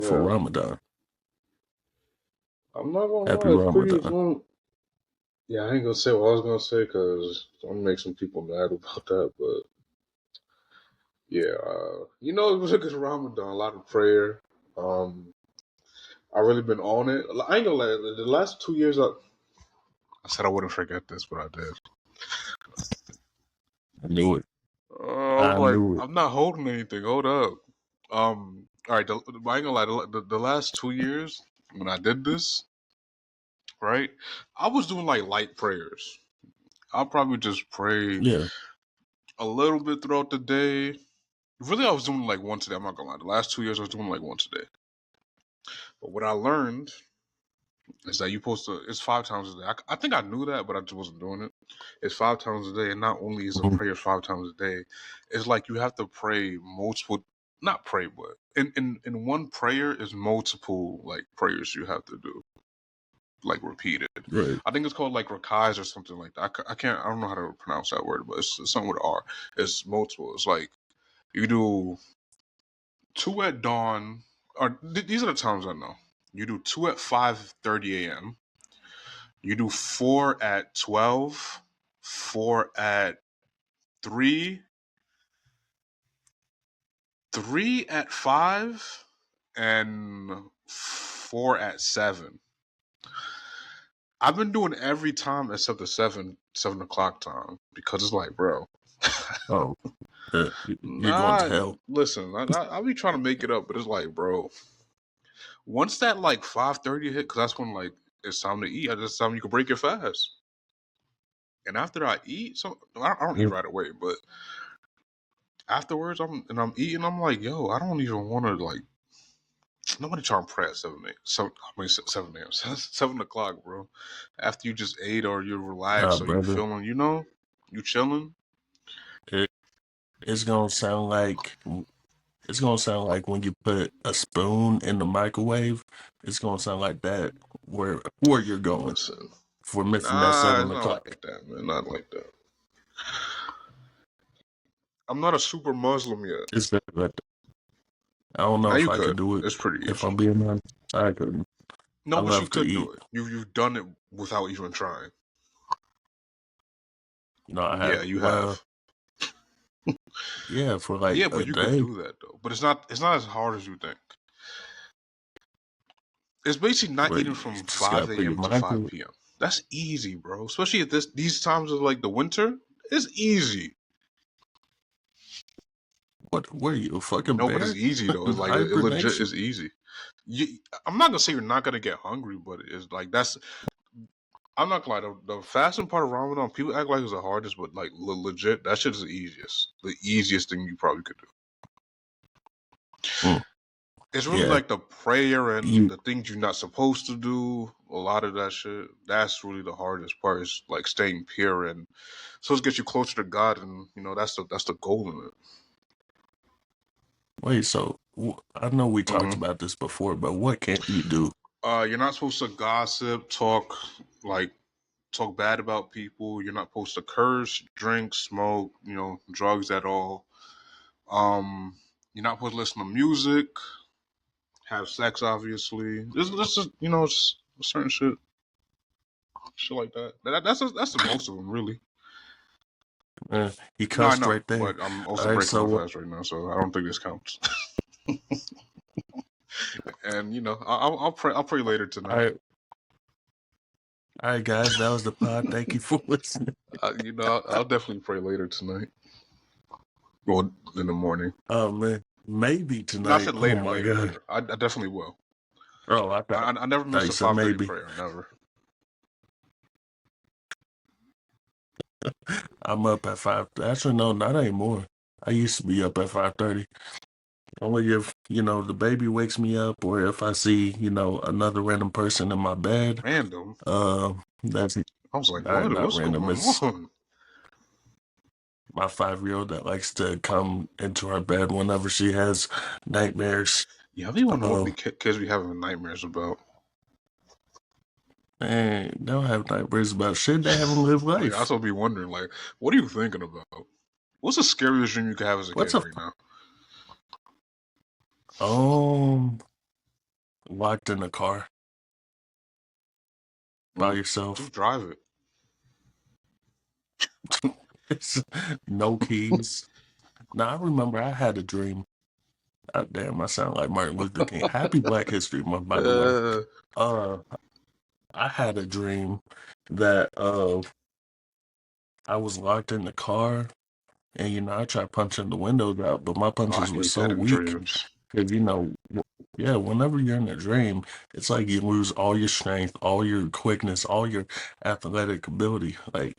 for Yeah, Ramadan. I'm not gonna Happy lie, it's pretty. Ramadan. Yeah, I ain't gonna say what I was gonna say because I'm gonna make some people mad about that. But yeah, it was a good Ramadan, a lot of prayer. Um, I really been on it. I ain't gonna lie, the last 2 years, I said I wouldn't forget this, but I did. I knew it. I was I like, knew it. I'm not holding anything. Hold up. All right. I ain't gonna lie. The last 2 years when I did this, right, I was doing like light prayers. I'll probably just pray Yeah. a little bit throughout the day. Really, I was doing like once a day. I'm not gonna lie. The last 2 years, I was doing like once a day. But what I learned is that you're supposed to. It's 5 times a day. I think I knew that, but I just wasn't doing it. It's 5 times a day, and not only is a Mhm. prayer 5 times a day, it's like you have to pray multiple. Not pray, but in one prayer is multiple like prayers you have to do, like repeated. Right. I think it's called like rakais or something like that. I can't. I don't know how to pronounce that word, but it's something with R. It's multiple. It's like you do two at dawn, or these are the times I know. You do two at 5:30 a.m. You do four at 12, four at 3, 3 at 5, and 4 at 7. I've been doing every time except the 7 o'clock time because it's like, bro. Oh, you're going to Nah, hell. listen, I be trying to make it up, but it's like, bro, once that like 5:30 hit, because that's when like it's time to eat. That's time you can break your fast. And after I eat, so I don't eat Mm. right away, but afterwards, I'm eating. I'm like, yo, I don't even want to like. Nobody trying to pray at 7 a.m. So I mean 7 a.m. 7 o'clock, bro. After you just ate or you're relaxed or you Brother, feeling, you chilling. it, it's gonna sound like when you put a spoon in the microwave. It's gonna sound like that where you're going Listen, for missing that nah, it's seven not o'clock. like that, man. Not like that. I'm not a super Muslim yet. It's that. I don't know Now if you I could could. do it. It's pretty If easy. I'm being honest, I couldn't. I No, but you love to could eat. do it. You've done it without even trying. I Yeah, have. you Well, have. yeah, for like Yeah, a but you could day. do that though. But it's not as hard as you think. It's basically not But eating you from just gotta 5 put your a.m. to mind 5 to it. p.m. That's easy, bro. Especially at these times of like the winter. It's easy. What are you, a fucking No, but it's bear? easy though. It's like it legit Hibernation? is easy. You, I'm not gonna say you're not gonna get hungry, but it's like that's. I'm not gonna lie. The fasting part of Ramadan, people act like it's the hardest, but like legit, that shit is the easiest. The easiest thing you probably could do. Mm, It's really yeah. like the prayer and You the things you're not supposed to do. A lot of that shit. That's really the hardest part. Is like staying pure and so it gets you closer to God, and that's the goal in it. wait. So I know we talked Mm-hmm. about this before, but what can't you do? You're not supposed to gossip, like talk bad about people. You're not supposed to curse, drink, smoke, drugs at all. Um, you're not supposed to listen to music, have sex, obviously. This is just certain shit like that. That's the most of them, really. He No, I cussed know, right there. but I'm All also right. breaking my So fast right now, so I don't think this counts. And I'll pray later all tonight. right, all right, guys. That was the pod. Thank you for listening. I'll definitely pray later tonight. Well, in the morning. Oh man, maybe No, I tonight. said Oh later, my later, god. later. I definitely will. Oh, I never thought miss you a said 5:30 maybe. prayer. Never. I'm up at 5. Actually, no, not anymore. I used to be up at 5:30. Only if the baby wakes me up, or if I see another random person in my bed. Random. That's I was like, what? not What's random. going It's on? my 5-year-old that likes to come into our bed whenever she has nightmares. Yeah, I don't even know what Uh, kids be having nightmares about. and they don't have nightmares about shit. They haven't lived Like, I life. also be wondering, like, what are you thinking about? What's the scariest dream you could have as a What's kid a right now? um? locked in a car by Just yourself. drive it. It's no keys. Now I remember I had a dream. Damn, I sound like Martin Luther King. Happy Black History Month, by the way. Uh, Uh, I had a dream that I was locked in the car, and I tried punching the windows out, but my oh, I punches were hate so that in weak dreams. because yeah, whenever you're in a dream, it's like you lose all your strength, all your quickness, all your athletic ability. Like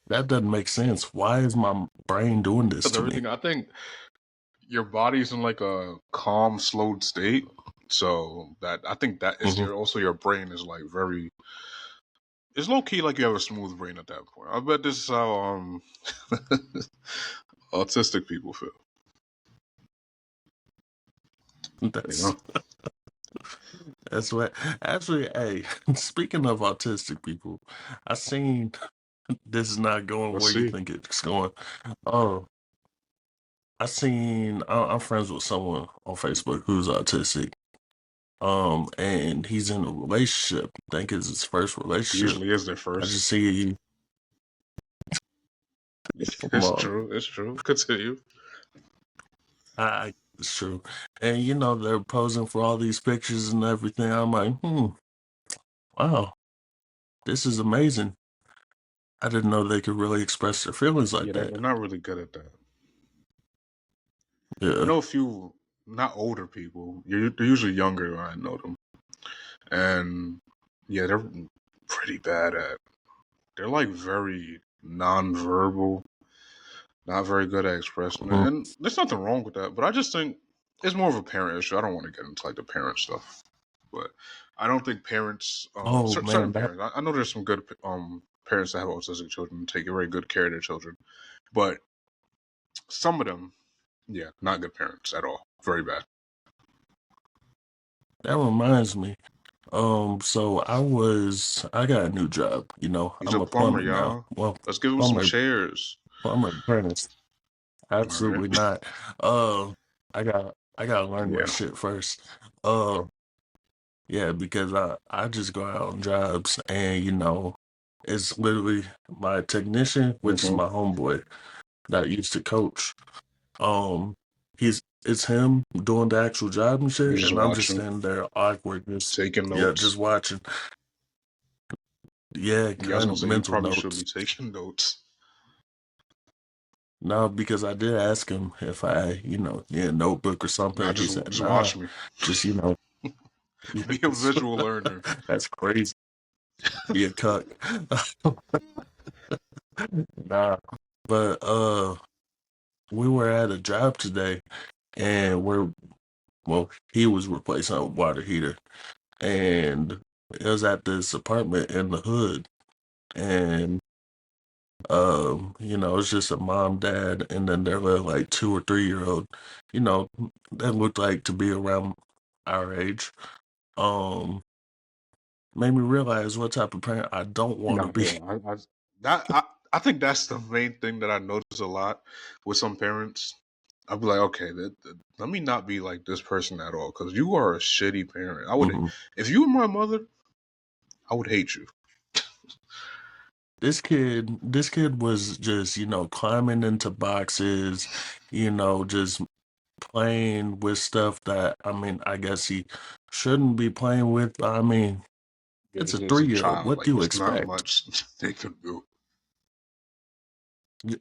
that doesn't make sense. Why is my brain doing this Because to me? everything, I think your body's in like a calm, slowed state. So that I think that is Hmm. your brain is like very. It's low key like you have a smooth brain at that point. I bet this is how autistic people feel. You That's know, that's what actually. Hey, speaking of autistic people, I seen this is not going let's where you see. think it's going. Oh, I'm friends with someone on Facebook who's autistic. And he's in a relationship. I think it's his first relationship. Usually is their I first. just see come It's on. true. It's true. Continue. It's true. And they're posing for all these pictures and everything. I'm like, wow, this is amazing. I didn't know they could really express their feelings like Yeah, they're, that. they're not really good at that. I Yeah. know a few, not older people. They're usually younger when I know them, and yeah, they're pretty bad at. They're like very non-verbal, not very good at expressing it, Mhm. and there's nothing wrong with that. But I just think it's more of a parent issue. I don't want to get into like the parent stuff, but I don't think parents, Oh certain man, that parents. I know there's some good parents that have autistic children take very good care of their children, but some of them, yeah, not good parents at all. Very bad. that reminds me. So I got a new job. He's a I'm a plumber, plumber now. y'all. Well, Let's give him some plumber, chairs. plumber apprentice. All right. Absolutely not. Uh, I gotta learn my Yeah. shit first. Uh, yeah, because I just go out on jobs and it's literally my technician, which is Hmm. my homeboy that used to coach. Um, it's him doing the actual job and You shit, just and I'm just watching, standing there awkward, just taking yeah, notes. just watching. Yeah, Yeah, I was kind gonna of say he mental probably should notes. be taking notes. No, because I did ask him if I, need a notebook or Nah, something. He said, just nah, watch me. just, yeah, Be a visual learner. that's crazy. Be a cuck. Nah, but we were at a job today, and he was replacing a water heater, and it was at this apartment in the hood, and it's just a mom, dad, and then their little like 2 or 3 year old, you know, that looked like to be around our age. Um, Made me realize what type of parent I don't want to Nah, be. yeah, that I think that's the main thing that I notice a lot with some parents. I'll be like, okay, let me not be like this person at all, because you are a shitty parent. Mhm. If you were my mother, I would hate you. This kid was just, climbing into boxes, just playing with stuff that, I mean, I guess he shouldn't be playing with. I mean, it's a It's a 3 year old. child. What Like, do you it's not expect? much they can do.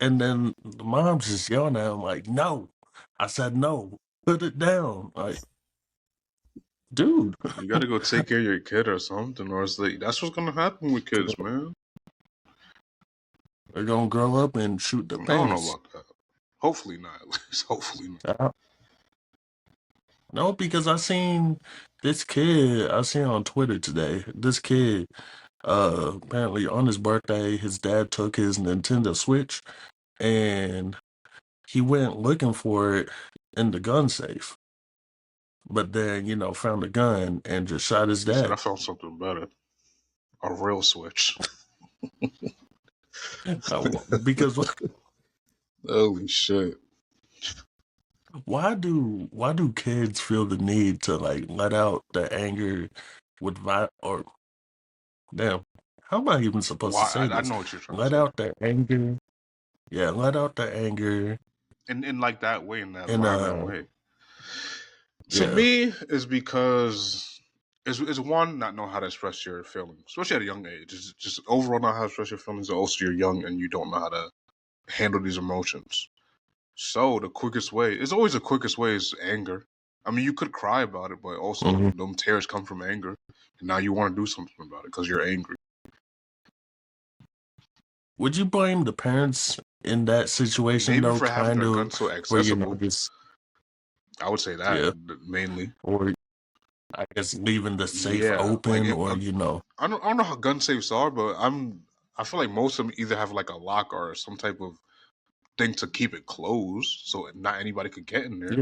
And then the mom's just yelling at him like, "No!" I said, "No, put it down." Like, dude, You got to go take care of your kid or something, or it's like that's what's gonna happen with kids, man. they're gonna grow up and shoot the I don't know things. about that. Hopefully not. At least, hopefully not. No, because I seen on Twitter today. This kid, apparently on his birthday, his dad took his Nintendo Switch and he went looking for it in the gun safe. But then, found a gun and just shot his He said, "I dad. found something better. A real switch." Because Holy shit! why do kids feel the need to like let out the anger with or damn, how am I even supposed to Why? say I this? know what you're trying to Let say. out the anger. Yeah, let out the anger In like that way, in that and violent way. To yeah. me, is because is one not know how to express your feelings, especially at a young age. It's just overall not how to express your feelings. Also, you're young and you don't know how to handle these emotions. So the quickest way is always the quickest way is anger. I mean, you could cry about it, but also Mhm. them tears come from anger, and now you want to do something about it because you're angry. Would you blame the parents in that situation Maybe though, for having kind their of, gun so for accessible, just I would say that yeah, mainly. or I guess leaving the safe Yeah, like open, or I don't know how gun safes are, but I feel like most of them either have like a lock or some type of thing to keep it closed, so not anybody could get in there.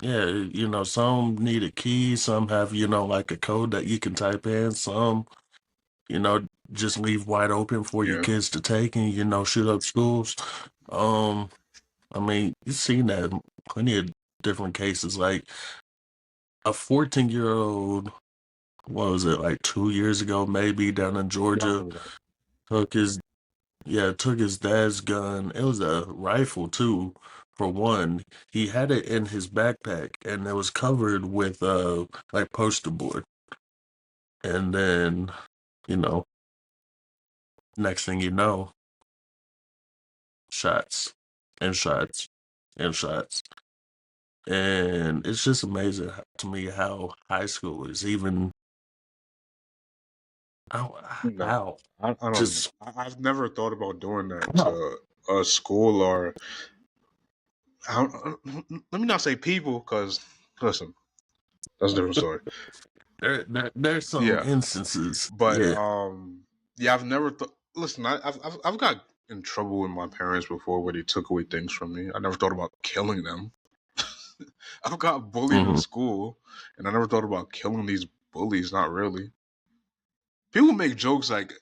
yeah, yeah, some need a key, some have, like a code that you can type in, some, you know, just leave wide open for your Yeah, kids to take and, shoot up schools. Um, I mean, you've seen that in plenty of different cases. Like a 14-year-old, what was it, like 2 years ago, maybe down in yeah, I Georgia, remember that. took his took his dad's gun. It was a rifle too, for one. He had it in his backpack and it was covered with like poster board. And then, you know, next thing you know, shots and shots and shots. And it's just amazing to me how high school is even how No, how I don't know. just I've never thought about doing that how. to a school or let me not say people because listen, that's a different story. There's some Yeah, instances. but Yeah. yeah, I've never thought. Listen, I've got in trouble with my parents before where they took away things from me. I never thought about killing them. I've got bullied in Hmm. school, and I never thought about killing these bullies. Not really. People make jokes like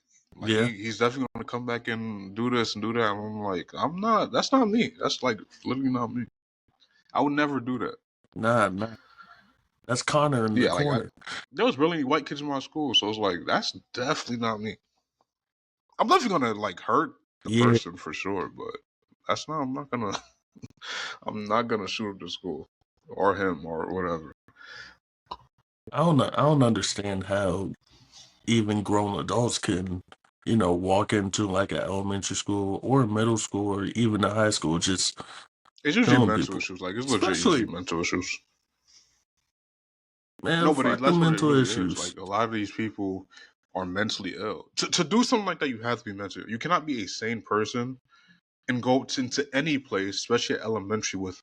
Yeah. he's definitely going to come back and do this and do that. And I'm like, I'm not. That's not me. That's like literally not me. I would never do that. Nah. That's Connor in the Yeah, corner. there was really white kids in my school, so it's like that's definitely not me. I'm definitely gonna like hurt the Yeah. person for sure, but that's not. I'm not gonna. I'm not gonna shoot up the school or him or whatever. I don't know. I don't understand how even grown adults can, walk into like an elementary school or middle school or even a high school just It's usually killing mental people. issues. Like it's legit usually Especially, mental issues. man, No, but fuck the that's what it mental really is. issues. Like a lot of these people are mentally ill. To do something like that, you have to be mentally. You cannot be a sane person and go into any place, especially at elementary, with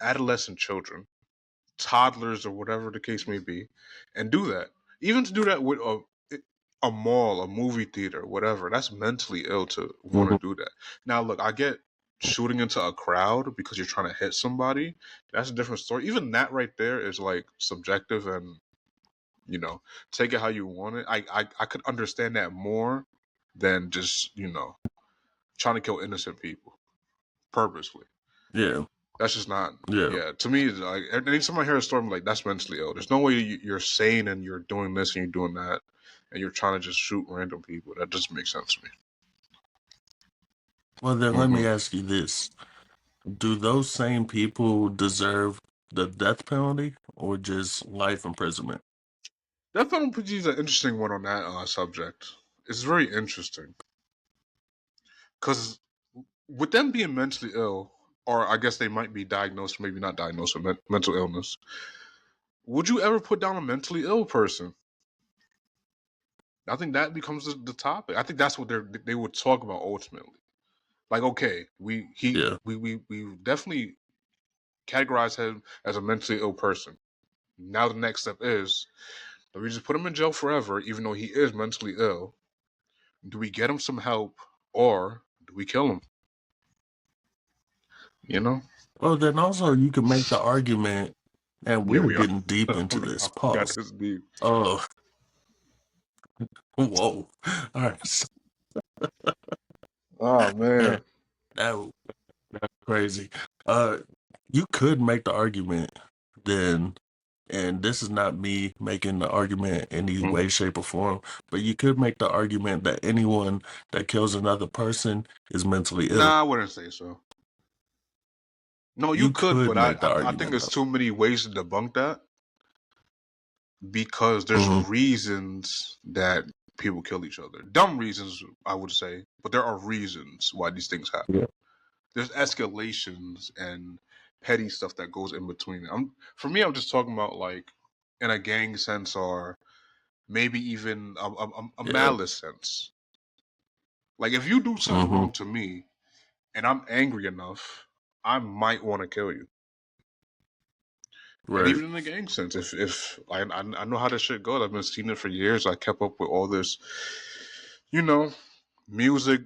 adolescent children, toddlers, or whatever the case may be, and do that. Even to do that with a mall, a movie theater, whatever. That's mentally ill to want to Mhm. do that. Now, look, I get shooting into a crowd because you're trying to hit somebody. That's a different story. Even that right there is like subjective and you know take it how you want it. I could understand that more than just trying to kill innocent people purposely. Yeah. That's just not. Yeah. Yeah, to me, it's like anytime I hear a story, I'm like, that's mentally ill. There's no way you're sane and you're doing this and you're doing that, and you're trying to just shoot random people. That doesn't make sense to me. Well, then let Hmm. me ask you this. Do those same people deserve the death penalty or just life imprisonment? Death penalty is an interesting one on that subject. It's very interesting because with them being mentally ill, or I guess they might be diagnosed, or maybe not diagnosed with mental illness. Would you ever put down a mentally ill person? I think that becomes the topic. I think that's what they would talk about ultimately. Like, okay, Yeah. we definitely categorize him as a mentally ill person. Now the next step is, do we just put him in jail forever, even though he is mentally ill? Do we get him some help, or do we kill him? You know? Well, then also you can make the argument, and Yeah, we're we are. getting deep I into don't know this. how we got Pause. this deep. Oh, whoa. All right. So, Oh man. that, that's crazy. Uh, you could make the argument then, and this is not me making the argument in any Mm. way, shape, or form, but you could make the argument that anyone that kills another person is mentally ill. Nah, I wouldn't say so. No, you You could, could but make the I think argument there's though. too many ways to debunk that because there's Hmm. reasons that people kill each other. Dumb reasons, I would say, but there are reasons why these things happen. Yeah. There's escalations and petty stuff that goes in between. For me, I'm just talking about like in a gang sense or maybe even a Yeah. malice sense. Like if you do something Hmm. wrong to me and I'm angry enough, I might want to kill you. And Right. even in the gang sense, if I know how this shit goes, I've been seeing it for years. I kept up with all this, you know, music,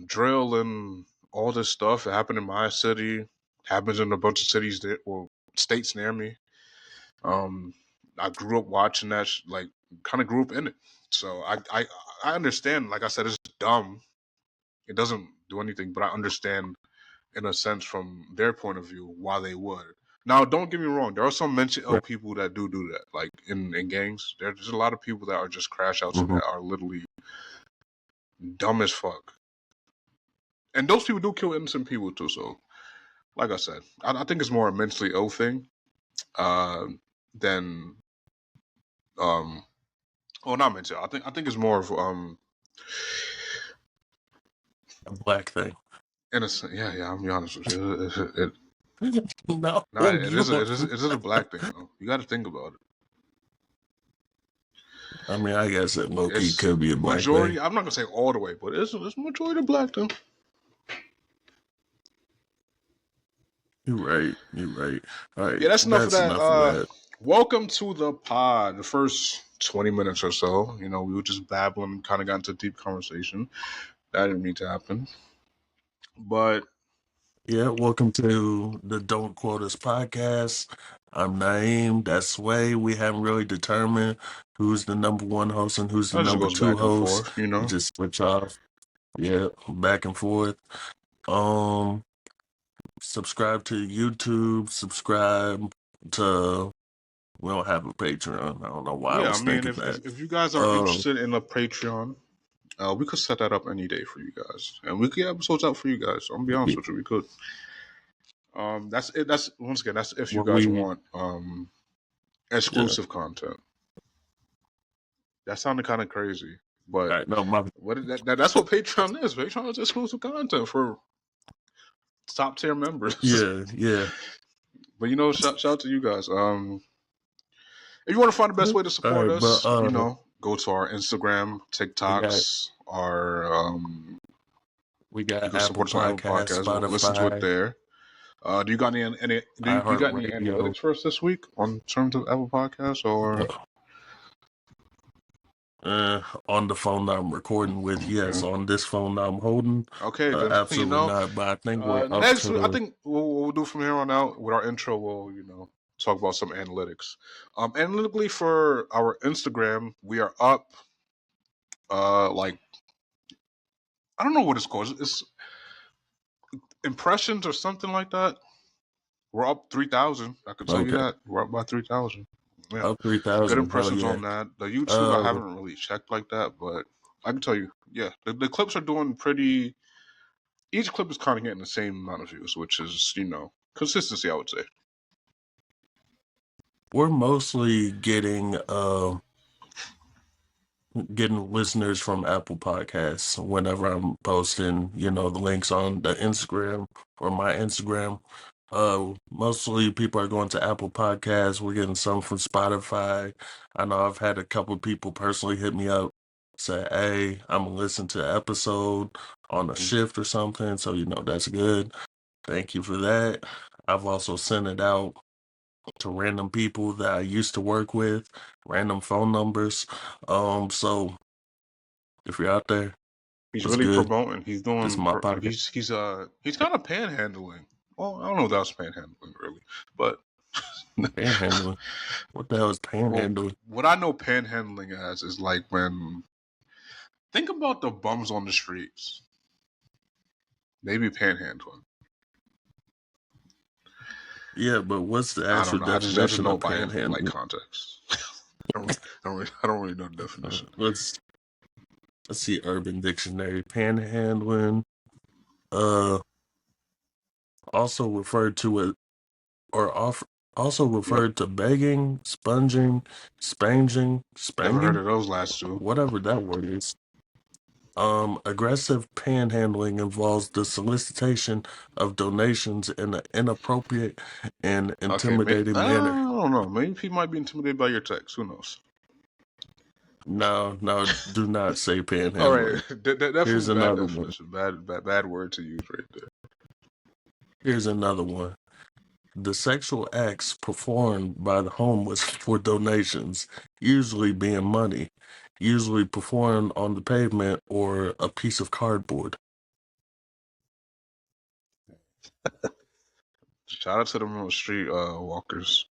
drill, and all this stuff. It happened in my city, happens in a bunch of cities that, well, states near me. Um, I grew up watching that, like, kind of grew up in it. So I understand. Like I said, it's dumb. It doesn't do anything, but I understand in a sense from their point of view why they would. Now, don't get me wrong. There are some mental ill Right. people that do that, like in gangs. There's a lot of people that are just crash outs and Hmm. that are literally dumb as fuck. And those people do kill innocent people too. So, like I said, I think it's more a mentally ill thing uh, than well, not mental. I think it's more of A black thing. innocent. Yeah, yeah. I'm be honest with you. No, Nah, it you. is a black thing though. You got to think about it. I mean, I guess it low key It's could be a black majority. thing. I'm not gonna say all the way, but it's majority black though. You're right. You're right. All right. Yeah, that's enough of That's that. enough of that. Welcome to the pod. The first 20 minutes or so, we were just babbling, kind of got into a deep conversation. That didn't mean to happen, but Yeah, welcome to the Don't Quote Us podcast. I'm Naeem. That's Sway. We haven't really determined who's the number one host and who's the that just number goes two back and host. forth. We just switch off. Yeah, back and forth. Um, subscribe to YouTube. Subscribe to. We don't have a Patreon. I don't know why I Yeah, I was mean, thinking if that. if you guys are Um, interested in a Patreon, we could set that up any day for you guys, and we could get episodes out for you guys. I'm gonna be honest with you, we could. That's it. That's once again, that's if you what guys we want yeah. exclusive content. That sounded kind of crazy, but All right, no, my that's what Patreon is. Patreon is exclusive content for top tier members. yeah, yeah. But shout out to you guys. If you want to find the best way to All support right, but us, go to our Instagram, we got TikToks, our we you got can Apple support us on Apple Podcasts, Podcasts. We'll listen to it Spotify, there. Do you got any do you got any iHeartRadio. analytics for us this week on terms of Apple Podcasts or On the phone that I'm recording with, yes. okay? On this phone that I'm holding, Okay, then absolutely not. But I think we're up next I to think what we'll do from here on out with our intro. We'll talk about some analytics. Analytically for our Instagram, we are up. Like I don't know what it's called. It's impressions or something like that. We're up 3,000. I can tell you okay, that we're up by 3,000. Yeah, up three good thousand. Hell impressions yeah. on that. The YouTube I Uh, haven't really checked like that, but I can tell you, yeah, the clips are doing pretty. Each clip is kind of getting the same amount of views, which is consistency. I would say. we're mostly getting listeners from Apple Podcasts whenever I'm posting, the links on the Instagram or my Instagram. Mostly people are going to Apple Podcasts. We're getting some from Spotify. I know I've had a couple of people personally hit me up, say, "Hey, I'm gonna listen to the episode on a Mm. shift or something." So that's good. Thank you for that. I've also sent it out to random people that I used to work with, random phone numbers. So if you're out there, He's what's really good? promoting. He's This is doing. my pocket. He's kind of panhandling. Well, I don't know if that was panhandling really, but Panhandling. What the hell is well, panhandling? what I know panhandling as is like when think about the bums on the streets. Maybe panhandling. Yeah, but what's the I actual don't know. I just definition know of it by like panhandling? context. I don't really know the Uh, definition. let's let's see Urban Dictionary. Panhandling, uh, also referred to as or off, also Yep. referred to begging, sponging, Never heard spanging, of those last two. whatever that word is. Aggressive panhandling involves the solicitation of donations in an inappropriate and Okay, intimidating I manner. don't know. Maybe people might be intimidated by your text. Who knows? No, no, do not say All right, panhandling. Here's definitely bad another one. definition. Bad word to use right there. Here's another one. The sexual acts performed by the homeless for donations, usually being money, usually performed on the pavement or a piece of cardboard. Shout out to them street walkers.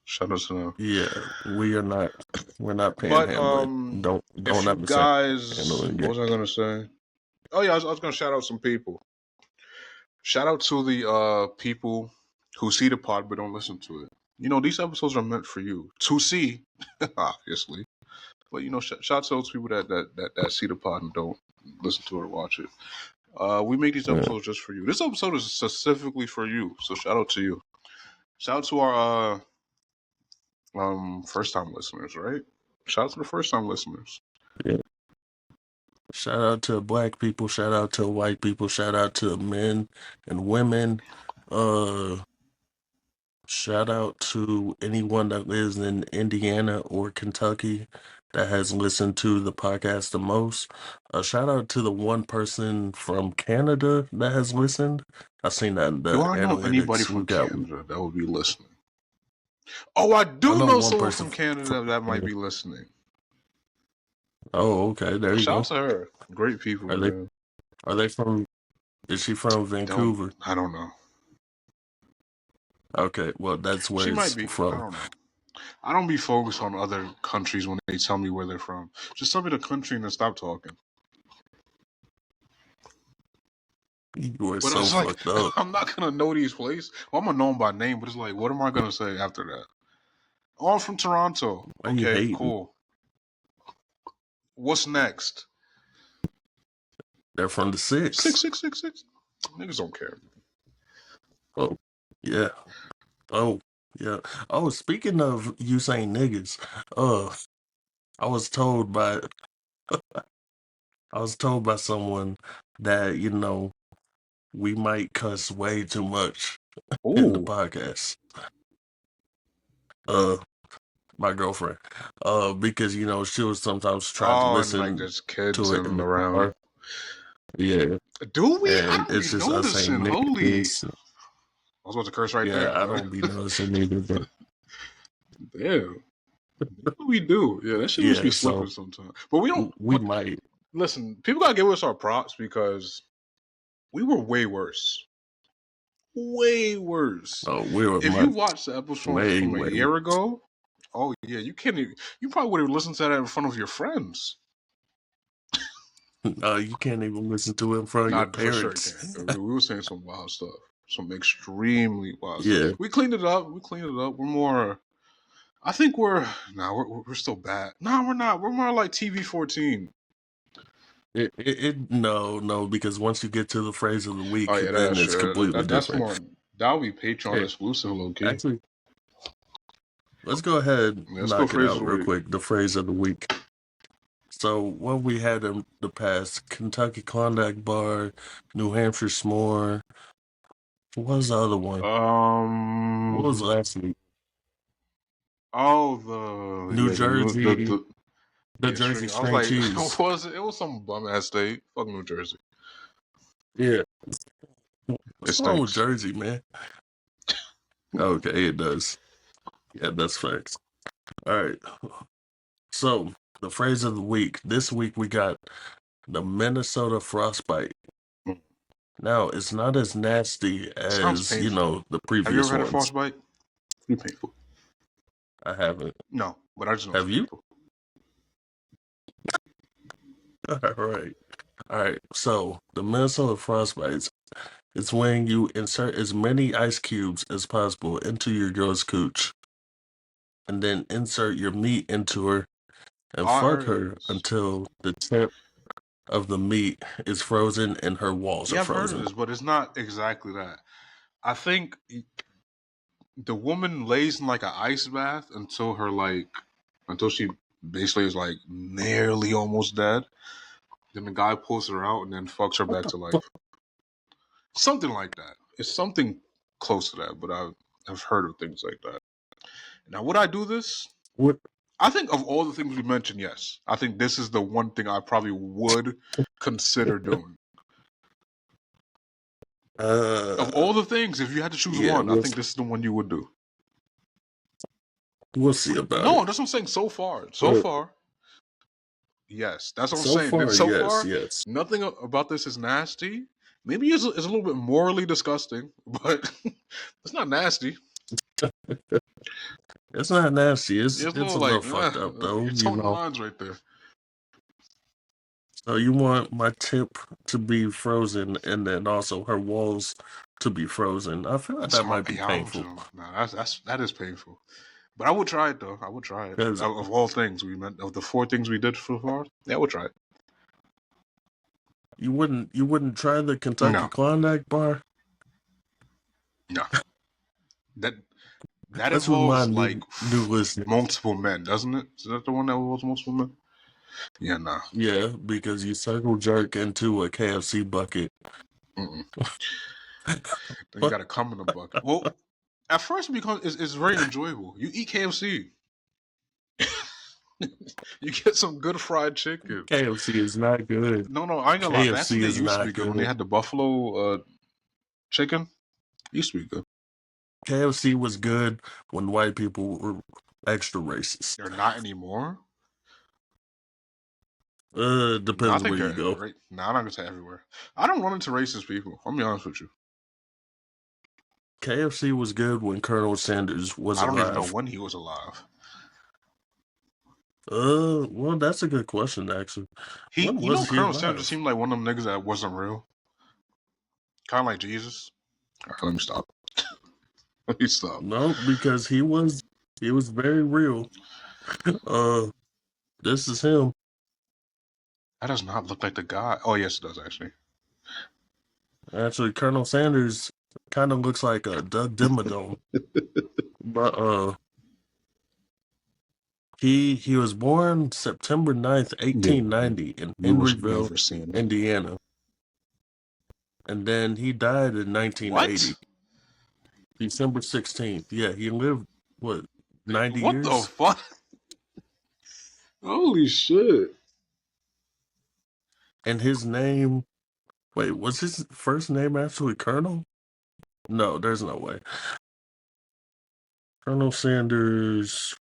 Shout out to them. Yeah, we are not. We're not But panhandling. Don't if you ever say guys, panhandling what again. was I gonna say? Oh yeah, I was gonna shout out some people. Shout out to the people who see the pod but don't listen to it. You know, these episodes are meant for you to see, obviously. But you know, shout out to those people that see the pod and don't listen to it or watch it. We make these Yeah, episodes just for you. This episode is specifically for you, so shout out to you. Shout out to our first time listeners, right? Shout out to the first time listeners. yeah. Shout out to black people. Shout out to white people. Shout out to men and women. Uh, Shout out to anyone that lives in Indiana or Kentucky that has listened to the podcast the most. Shout out to the one person from Canada that has listened. I've seen that in Do the I know anybody analytics. from We've got, Canada that would be listening? Oh, I I do know know one someone person from from Canada that might Canada. be listening. Oh, okay, there you Shout out go. to her. Great people, Are they man. are they from? Is she from Vancouver? I don't know. Okay, well that's where She might it's be. I from. don't know. I don't be focused on other countries when they tell me where they're from. Just tell me the country and then stop talking. You are But so it's like fucked up. I'm not gonna know these places. Well, I'm gonna know them by name, but it's like, what am I gonna say after that? Oh, I'm from Toronto. Why you Okay, hating? cool. What's next? They're from the Six six. six six six. Niggas don't care. Oh, yeah. Oh, yeah. Oh, speaking of you saying niggas, uh, I was told by I was told by someone that, we might cuss way too much in the Ooh. podcast. My girlfriend. Because, she would sometimes try to Oh, and like listen there's kids to it in and the around. car. Yeah. Do we? I And don't be it's just us saying noticing. Holy. niggas. I was about to curse right Yeah, there, I but don't be noticing either, but damn. We do. Yeah, that shit must yeah, be so slipping sometimes. But we don't. we might. Listen, people gotta give us our props because we were way worse. Way worse. Oh, we were If you much watch the episode way, from a way year worse. ago, oh yeah, you can't even. You probably would have listened to that in front of your friends. You can't even listen to it in front of your Not for sure, you parents. can't. We were saying some wild stuff, some extremely wild stuff. Yeah, We cleaned it up. We cleaned it up. We're more. I think we're. Nah, we're still bad. Nah, we're not. We're more like TV 14. no, because once you get to the phrase of the Oh week, yeah, then that's it's true. completely That's different. more. That'll be Patreon Hey, exclusive, low key. actually, let's go ahead Yeah, and let's go knock it phrase of out the real week. quick. The phrase of the week. So, what we had in the past: Kentucky Klondike Bar, New Hampshire S'more. What was the other one? What was Um. last week? Oh, New the new Jersey, the the yeah Jersey string. I was string like, cheese. it was some bum ass state. Fuck New Jersey. Yeah, It what's wrong with stinks. Jersey, man? Okay, it does. Yeah, that's facts. All right. So, the phrase of the week. This week we got the Minnesota frostbite. Mm. Now, it's not as nasty Sounds as, painful. the Have you ever previous had a ones. frostbite? Pretty painful. I haven't. No, but I just know it's Have you? painful. All right. All right. So, the Minnesota frostbites It's when you insert as many ice cubes as possible into your girl's cooch, and then insert your meat into her and Oh, I fuck heard of her this. until the tip of the meat is frozen and her walls are Yeah, I've heard of frozen. this, but it's not exactly that. I think the woman lays in like an ice bath until she basically is like nearly almost dead. Then the guy pulls her out and then fucks her What back the to fuck? life. Something like that. It's something close to that, but I've heard of things like that. Now, would I do this? What? I think of all the things we mentioned, yes. I think this is the one thing I probably would consider doing. Of Uh, all the things, if you had to choose yeah, one, I think this is the one you would do. we'll see about No, it. that's what I'm saying. So far, But yes, that's what I'm so saying. far, So yes, far, yes. nothing about this is nasty. Maybe it's a little bit morally disgusting, but it's not nasty. It's not nasty. It's a It's little a little like fucked up though, you're you toting the know. lines right there. So you want my tip to be frozen and then also her walls to be frozen. I feel like That's that hard. might be Yeah, I don't painful know. Nah, that is painful. But I would try it though. I would try it. because Of all things we meant, of the four things we did so far, yeah, I would try it. you wouldn't try the Kentucky No, Klondike bar. no. That that Let's involves remind like new listeners. multiple men, doesn't it? Is that the one that involves multiple men? Yeah, nah. Yeah, because you circle jerk into a KFC bucket. Mm-mm. Then you But got to come in a bucket. Well, at first because it's very enjoyable. You eat KFC, you get some good fried chicken. KFC is not good. No, no, I ain't gonna lie. Back in KFC the day, it is used to not be good when they good. had the buffalo chicken. It used to be good. KFC was good when white people were extra racist. They're not anymore. No, I Depends think where you they're go. right. No, I'm not gonna say everywhere. I don't run into racist people. I'll be honest with you. KFC was good when Colonel Sanders was I don't even know alive. when he was alive. Well, that's a good question, actually. When was he Colonel Sanders alive? seemed like one of them niggas that wasn't real. Kind of like Jesus. All right, let me stop. Let me stop. No, because he was very real. Uh, this is him. That does not look like the guy. Oh, yes, it does actually. Actually, Colonel Sanders kind of looks like a Doug Dimmadome, but he was born September 9th, Yeah, 1890 in you was Henryville, never seeing it. Indiana, and then he died in What? 1980, December 16th. Yeah, he lived what 90 What the years, fuck? Holy shit! and his name. Wait, was his first name actually Colonel? No, there's no way. Colonel Sanders.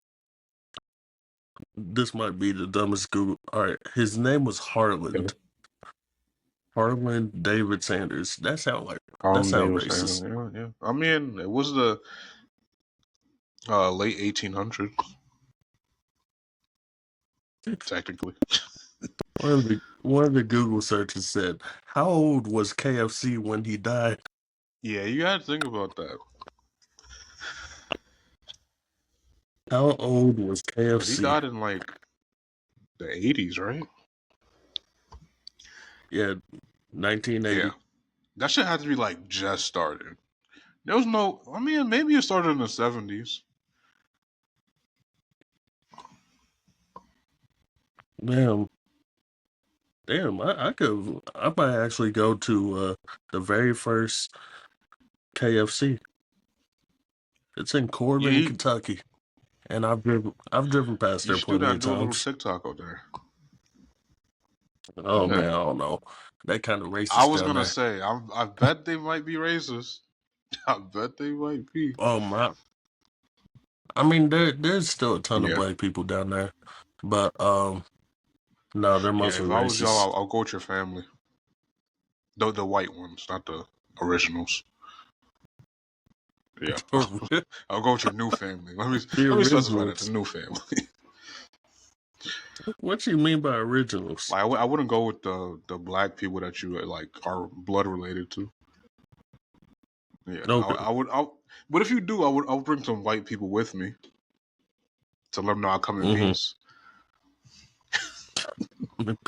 This might be the dumbest Google. All right, his name was Okay. Harland. Harlan David Sanders. That Harlem sound Davidson. racist. Yeah, yeah. I mean, it was the late 1800s, technically. One of the Google searches said, "How old was KFC when he died?" Yeah, you gotta think about that. How old was Because he KFC? died in like the 80s, right? Yeah, Yeah. 1980. That shit had to be like just started. There was no, I mean, maybe it started in the 70s. Damn, damn. I might actually go to the very first KFC. It's in Yeah, Corbin, Kentucky, and I've driven past you there should do plenty that of and do a little times. TikTok out there. Oh Yeah. man, I don't know. That kind of I racist was down gonna there. say, I bet they might be racist. I bet they might be. Oh my. I mean, there's still a ton of Yeah. black people down there, but no, they're Yeah, mostly if I was y'all, racist. I'll go with your family. The white ones, not the originals. Yeah. The I'll go with your new family. Let me specify that the originals. new family. What you mean by originals? Like I wouldn't go with the black people that you like are blood related to. Yeah, Okay. I would. But if you do, I would bring some white people with me to let them know I come in Mm-hmm. peace.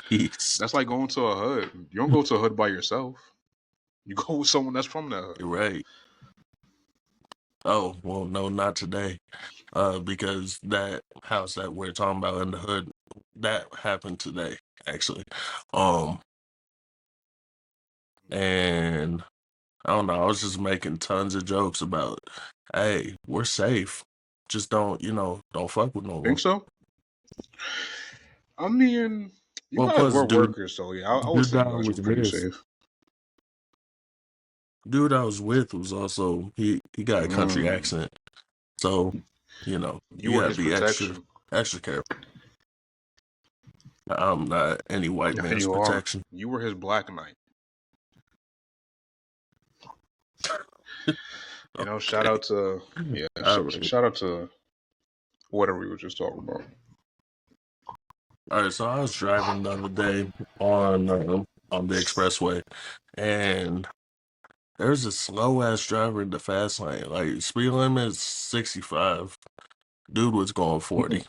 Peace. That's like going to a hood. You don't go to a hood by yourself. You go with someone that's from that hood. You're right. Oh, well, no, not today. Because that house that we're talking about in the hood, that happened today, actually. Um, and I don't know, I was just making tons of jokes about, hey, we're safe. Just don't, don't fuck with no Think one. so? I mean, you Well, guys plus, were workers, so yeah, I would dude say that you I guys was were pretty with, safe. dude I was with was also he got a country Mm, accent, so you you were gotta his be protection. extra careful. I'm not any white Yeah, man's you are. protection. You were his Black Knight. Shout Okay, out to all right, shout out to whatever we were just talking about. all right. So I was driving the other day on the expressway, and there's a slow ass driver in the fast lane. Like speed limit is 65. Dude was going 40.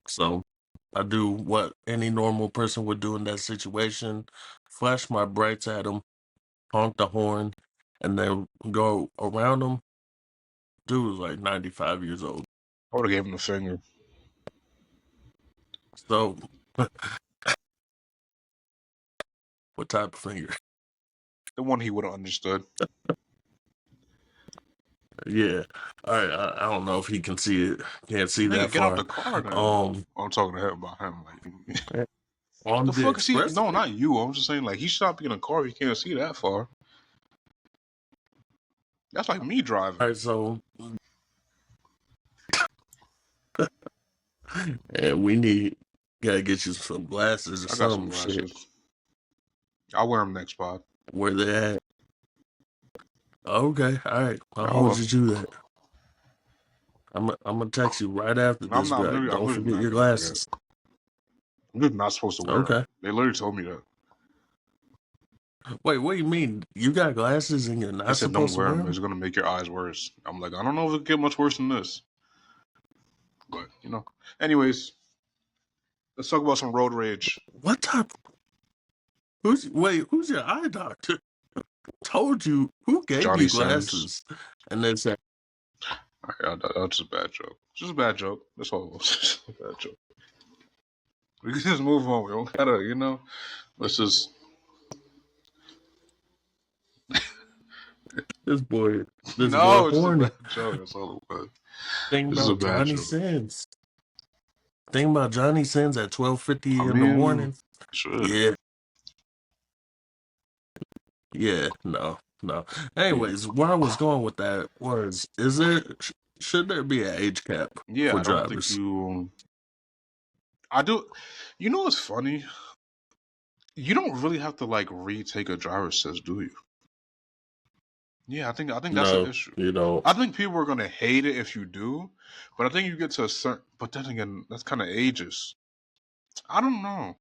So I do what any normal person would do in that situation: flash my brights at him, honk the horn, and then go around him. Dude was like 95 years old. I would have gave him the finger. So, what type of finger? The one he would have understood. Yeah. All right. I don't know if he can see it. Can't see Nigga, that get out far. the car then. Um, I'm talking to him about him. Like, on the the fuck is he? No, expressway. not you. I'm just saying, like, he should not be in a car if he can't see that far. That's like me All driving. right. So, and we gotta get you some glasses or I got some some shit. glasses. I'll wear them next pod. Where they at? Okay. All right. I'll I hold will. you to that. I'm gonna text you right after I'm this. not. Be like, I'm don't literally forget not your gonna forget. glasses. I'm just not supposed to wear them. Okay. They literally told me that. Wait, what do you mean? You got glasses and you're They not said don't supposed to wear wear them. them? It's gonna make your eyes worse. I'm like, I don't know if it could get much worse than this. But Anyways, let's talk about some road rage. What type? Who's your eye doctor? Told you who gave Johnny you Sins. glasses? And they said, That's just a bad joke. Just a bad joke. That's all it was. Just a bad joke. We can just move on. We don't gotta, let's just. "This boy, this boy No, it's just a horny." bad joke. That's all it was. Think This is a about bad Johnny joke. Sins. Think about Johnny Sins at I 12:50 in the mean, morning. shit. Yeah, yeah, no, no. Anyways, where I was going with that was, should there be an age cap Yeah, for I don't think drivers? you. I do. You know what's funny? You don't really have to like retake a driver's test, do you? Yeah, I think that's an No, issue. you don't. I think people are gonna hate it if you do, but I think you get to a certain. But then again, that's kind of ages. I don't know.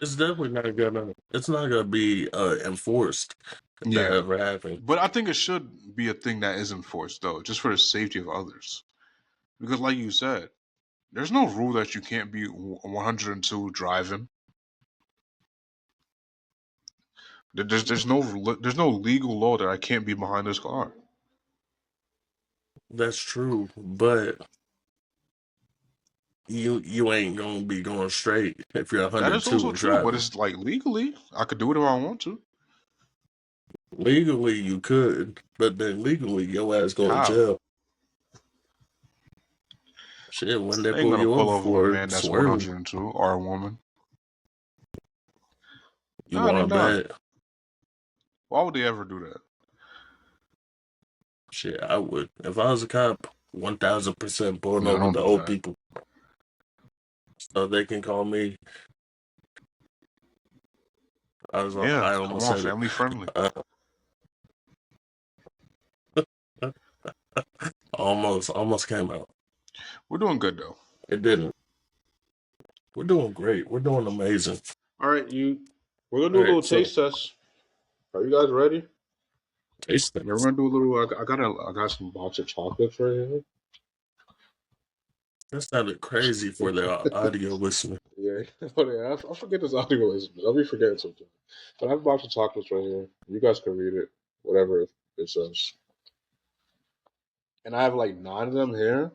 It's definitely not gonna. It's not gonna be enforced. If that Yeah, ever happened. but I think it should be a thing that is enforced though, just for the safety of others. Because, like you said, there's no rule that you can't be 102 driving. There's no legal law that I can't be behind this car. That's true, but you ain't gonna be going straight if you're That is 102 also and true, but driving. it's like legally, I could do it if I want to. Legally, you could, but then legally, your ass going to How? jail. Shit, when they They ain't pull gonna you pull over over a for man that's swerving, 102 or a woman. you Nah, they want to not. bet? Why would they ever do that? Shit, I would. If I was a cop, 1000% pulling Nah, over don't the do old that. people so they can call me. Yeah, I come almost on, said it. family friendly. Uh, almost came out. We're doing good though. It didn't. We're doing great. We're doing amazing. All right, you. We're gonna All do a right, little so taste test. Are you guys ready? Taste Yeah, we're test. gonna do a little. I got some box of chocolates right here. That sounded crazy for the audio listener. Yeah, oh, yeah. I forget this audio is. I'll be forgetting sometimes. But I have a box of chocolates right here. You guys can read it, whatever it says. And I have like 9 of them here.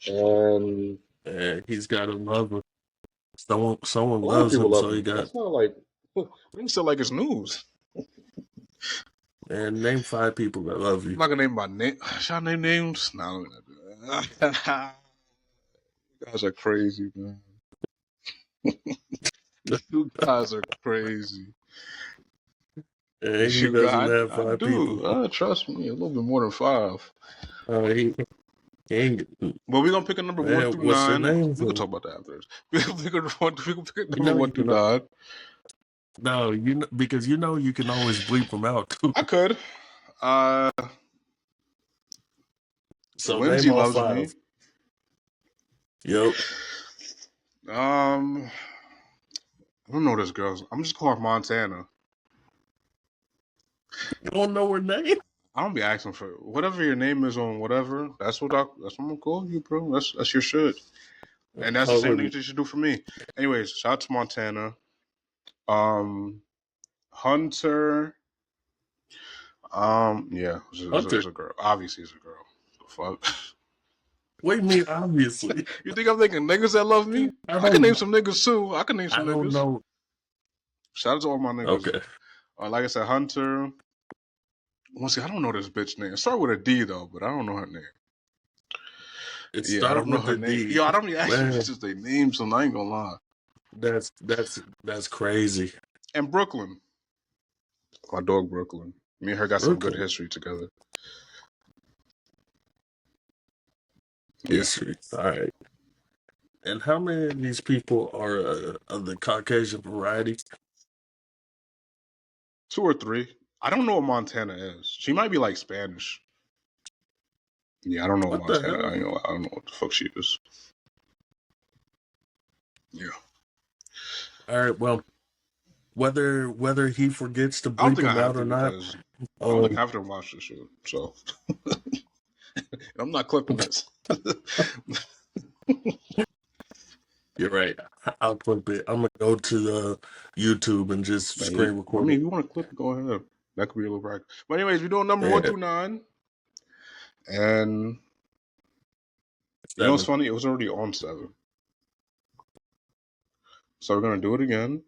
And And he's got a lover. Someone a lot of loves people him, love so he me. got. That's not like we still like it's news. And name 5 people that love I'm you. not gonna name my name. Should I name names? No, I'm not gonna do that. You guys are crazy, man. You guys are crazy. And he You doesn't guys, have I five people. do. Trust me, a little bit more than 5. He ain't. But we're gonna pick a number one Man, through what's their nine. names? We can talk about that after this. We can pick a You number know one you through can. 9. No, you know because you can always bleep them out too. I could. Uh, So name Lindsay all loves 5. me. Yep. I don't know this girl's. I'm just calling her Montana. You don't know her name? I don't be asking for whatever your name is on whatever. That's what I'm gonna call you, bro. That's your shit, and that's the Call same thing her that you should do for me. Anyways, shout out to Montana. Um, Hunter. Yeah, Hunter. it's a girl. Obviously, it's a girl. The fuck. Wait me, obviously. You think I'm thinking niggas that love me? I I can name don't. some niggas too. I can name I some don't niggas. know. Shout out to all my niggas. Okay. Like I said, Hunter. Once again, I don't know this bitch name. Start with a D though, but I don't know her name. It Yeah, I start don't know with her the name. D. Yo, I don't be asking Man, bitches their names, so I ain't gonna lie. that's crazy. And Brooklyn, my dog Brooklyn. Me and her got some good Brooklyn history together. Yeah, history. All right. And how many of these people are of the Caucasian variety? 2 or 3. I don't know what Montana is. She might be like Spanish. Yeah, I don't know What the Montana. hell? I don't know what the fuck she is. Yeah, All right. Well, whether he forgets to I don't bleep think I him have out to or not, because I don't think I um, have to watch this shit. So I'm not clipping this. you're right. I'll clip it. I'm gonna go to YouTube and just screen I record mean, it. if you want to clip it, go ahead. That could be a little practice. But anyways, we're doing number one And through nine, and you know what's 7, funny? It was already on 7, so we're gonna do it again.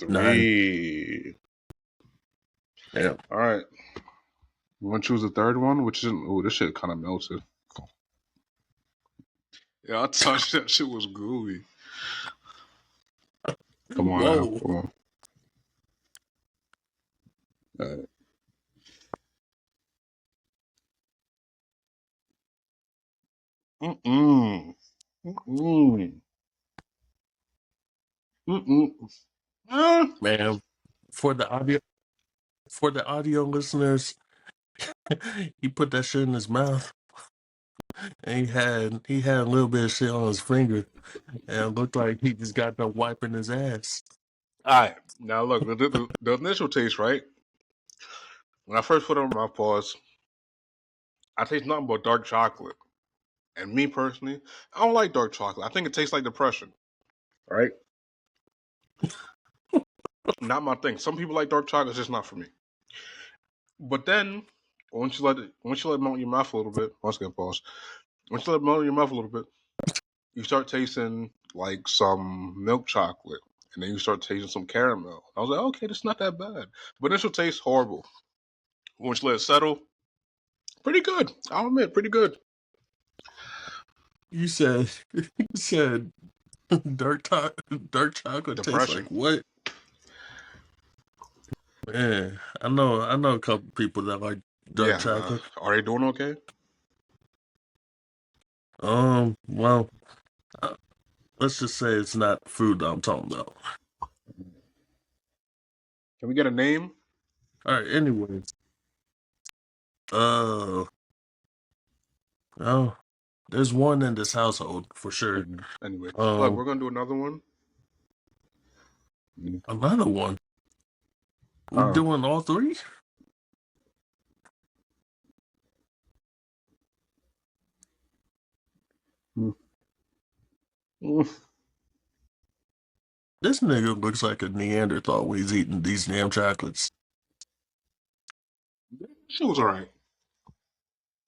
9. 3. Yeah. All right. You want to choose the third one, which is this shit kind of melted. Yeah, I touched that shit was gooey. Come on now, Whoa, come on. All right. Mm-mm. Mm-mm. Mm-mm. Ah. man. For the audio, for the audio listeners, he put that shit in his mouth, and he had a little bit of shit on his finger, and it looked like he just got done wiping his ass. All right. Now look, the initial taste, right? When I first put it on my paws, I taste nothing but dark chocolate. And me personally, I don't like dark chocolate. I think it tastes like depression. Right? Not my thing. Some people like dark chocolate, it's just not for me. But then once you let it melt in your mouth a little bit, once again pause. Once you let it melt in your mouth a little bit, you start tasting like some milk chocolate. And then you start tasting some caramel. I was like, okay, this is not that bad. But initial taste horrible. Once you let it settle, pretty good. I'll admit, pretty good. You said you said dark chocolate tastes like Depression. what? Man, I know a couple people that like dark Yeah. chocolate. Are they doing okay? Well, uh, let's just say it's not food that I'm talking about. Can we get a name? All right. Anyways, uh, oh, there's one in this household for sure. Anyway, look, Um, we're gonna do another one. another one. We doing all three? This nigga looks like a Neanderthal when he's eating these damn chocolates. She was alright.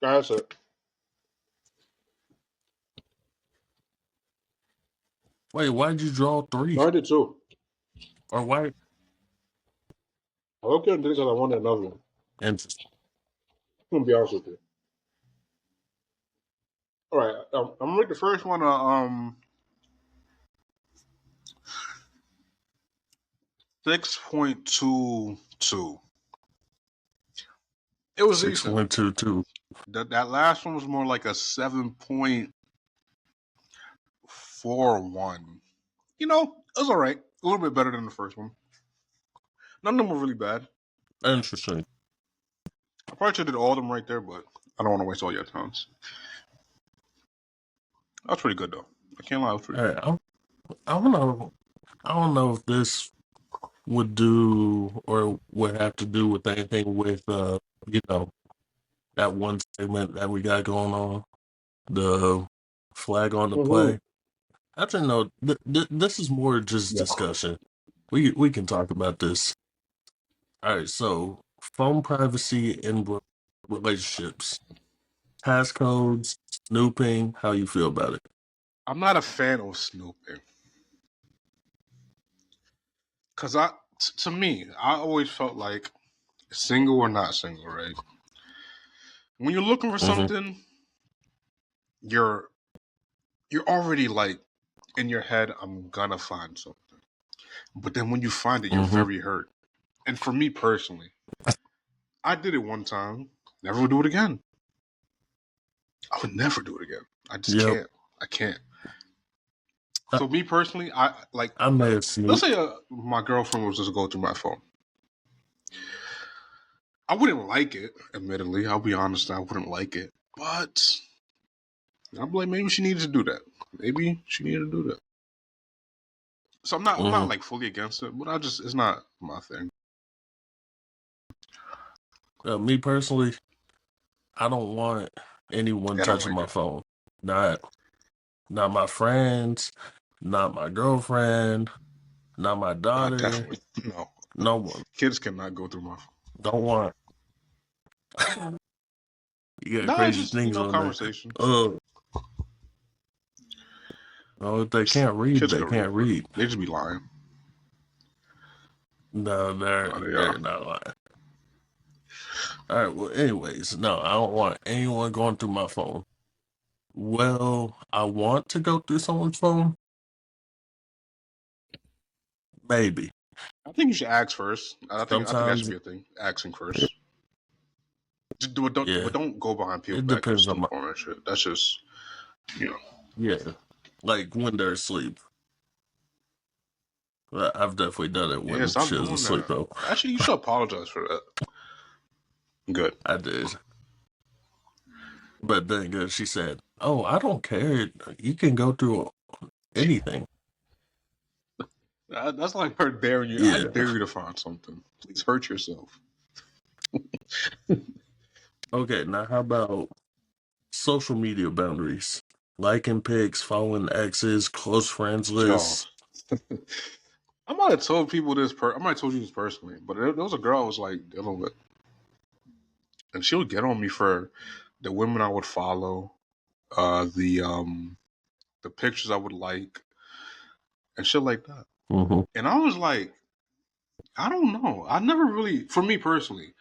That's it. Wait, why'd you draw three? No, I did too. Or why? I looked at it because I wanted another one. Interesting. I'm gonna be honest with you. All right, I'm gonna make the first one 6.22. It was Six decent. one two two. That last one was more like a 7.41. You know, it was all right. A little bit better than the first one. None of them were really bad. Interesting. I probably should have did all of them right there, but I don't want to waste all your time. That was pretty good though. I can't lie, it was pretty All good. right, I don't know. I don't know if this would do or would have to do with anything with you know, that one segment that we got going on, the flag on the play. Actually, no. This is more just Yeah. discussion. We can talk about this. All right. So, phone privacy in relationships, passcodes, snooping. How you feel about it? I'm not a fan of snooping. Cause to me, I always felt like single or not single, right? When you're looking for Mm-hmm. something, you're already like in your head, I'm gonna find something. But then when you find it, you're Mm-hmm. very hurt. And for me personally, I did it one time, never would do it again. I would never do it again. I just Yep. can't. I can't. I, So me personally, I like. I may have Let's say snooped. my girlfriend was just go through my phone. I wouldn't like it, admittedly. I'll be honest, I wouldn't like it. But I'm like, maybe she needed to do that. Maybe she needed to do that. So I'm not Mm-hmm. like fully against it, but it's not my thing. Me personally, I don't want anyone I don't touching like my it. phone. Not not my friends, not my girlfriend, not my daughter. Definitely no. No one. Kids cannot go through my phone. Don't want. You got No, it's crazy just things on there. conversations. Oh, oh, if they can't read, Kids they could read, can't but read. they just be lying. No, Oh, they are. they're not lying. All right. Well, anyways, no, I don't want anyone going through my phone. Well, I want to go through someone's phone. Maybe I think you should ask first. I think that should sometimes. be a thing. Asking first. Just do it. But Yeah, don't go behind people's it back and depends on my. snoop on that shit. That's just you know. Yeah, like when they're asleep. I've definitely done it Yeah, when stop she was doing asleep that. though. Actually, you should apologize for that. Good. I did, but then again, she said, "Oh, I don't care. You can go through anything." That's like her daring you. I Yeah. dare you to find something. Please hurt yourself. Okay. Now, how about social media boundaries? Liking pics, following exes, close friends Yo, lists. I might have told people this. I might have told you this personally, but there was a girl I was like dealing with, and she would get on me for the women I would follow, uh, the um, the pictures I would like, and shit like that. Mm-hmm. And I was like, I don't know. I never really, for me personally,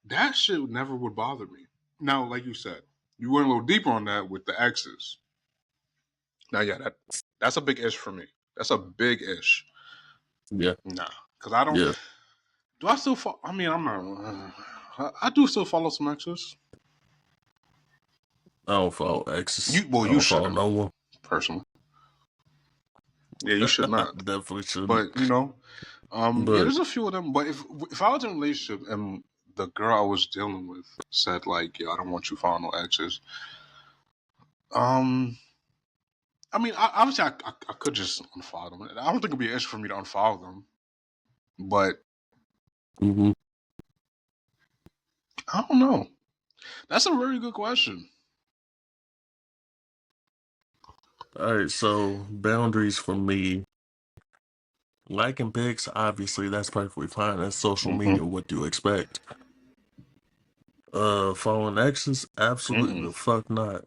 that shit never would bother me. Now, like you said, you went a little deeper on that with the exes. Now, yeah, that's a big ish for me. That's a big ish. Yeah. Nah, because I don't. Yeah. Do I still? I mean, I'm not. I do still follow some exes. I don't follow exes. Well, I you don't follow shouldn't no one. personally. Yeah, you should I not. definitely shouldn't. But yeah, But there's a few of them. But if I was in a relationship and the girl I was dealing with said like, "Yo, I don't want you following no exes," um, I mean, obviously, I could just unfollow them. I don't think it'd be an issue for me to unfollow them, but Hmm. I don't know. That's a very good question. All right, so boundaries for me, liking pics, obviously that's perfectly fine. That's social Mm-hmm. media. What do you expect? Following exes, absolutely Mm-mm. the fuck not.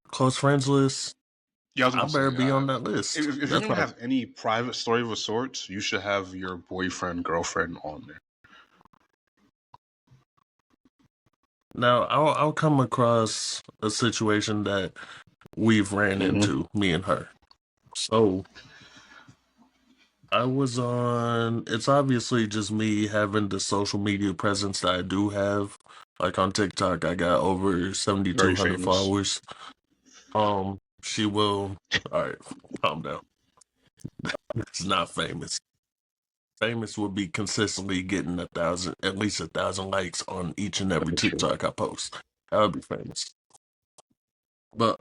Close friends list, Yeah, I was I gonna say, better be on that if, list. if you're That's gonna my have any private story of a sort, you should have your boyfriend, girlfriend on there. now. I'll come across a situation that we've ran Mm-hmm. into, me and her. So I was on. It's obviously just me having the social media presence that I do have. Like on TikTok, I got over Very 7,200 famous. followers. She will. All right, calm down. It's not famous. Famous would be consistently getting 1,000, at least 1,000 likes on each and every Very true. TikTok I post. That would be famous. But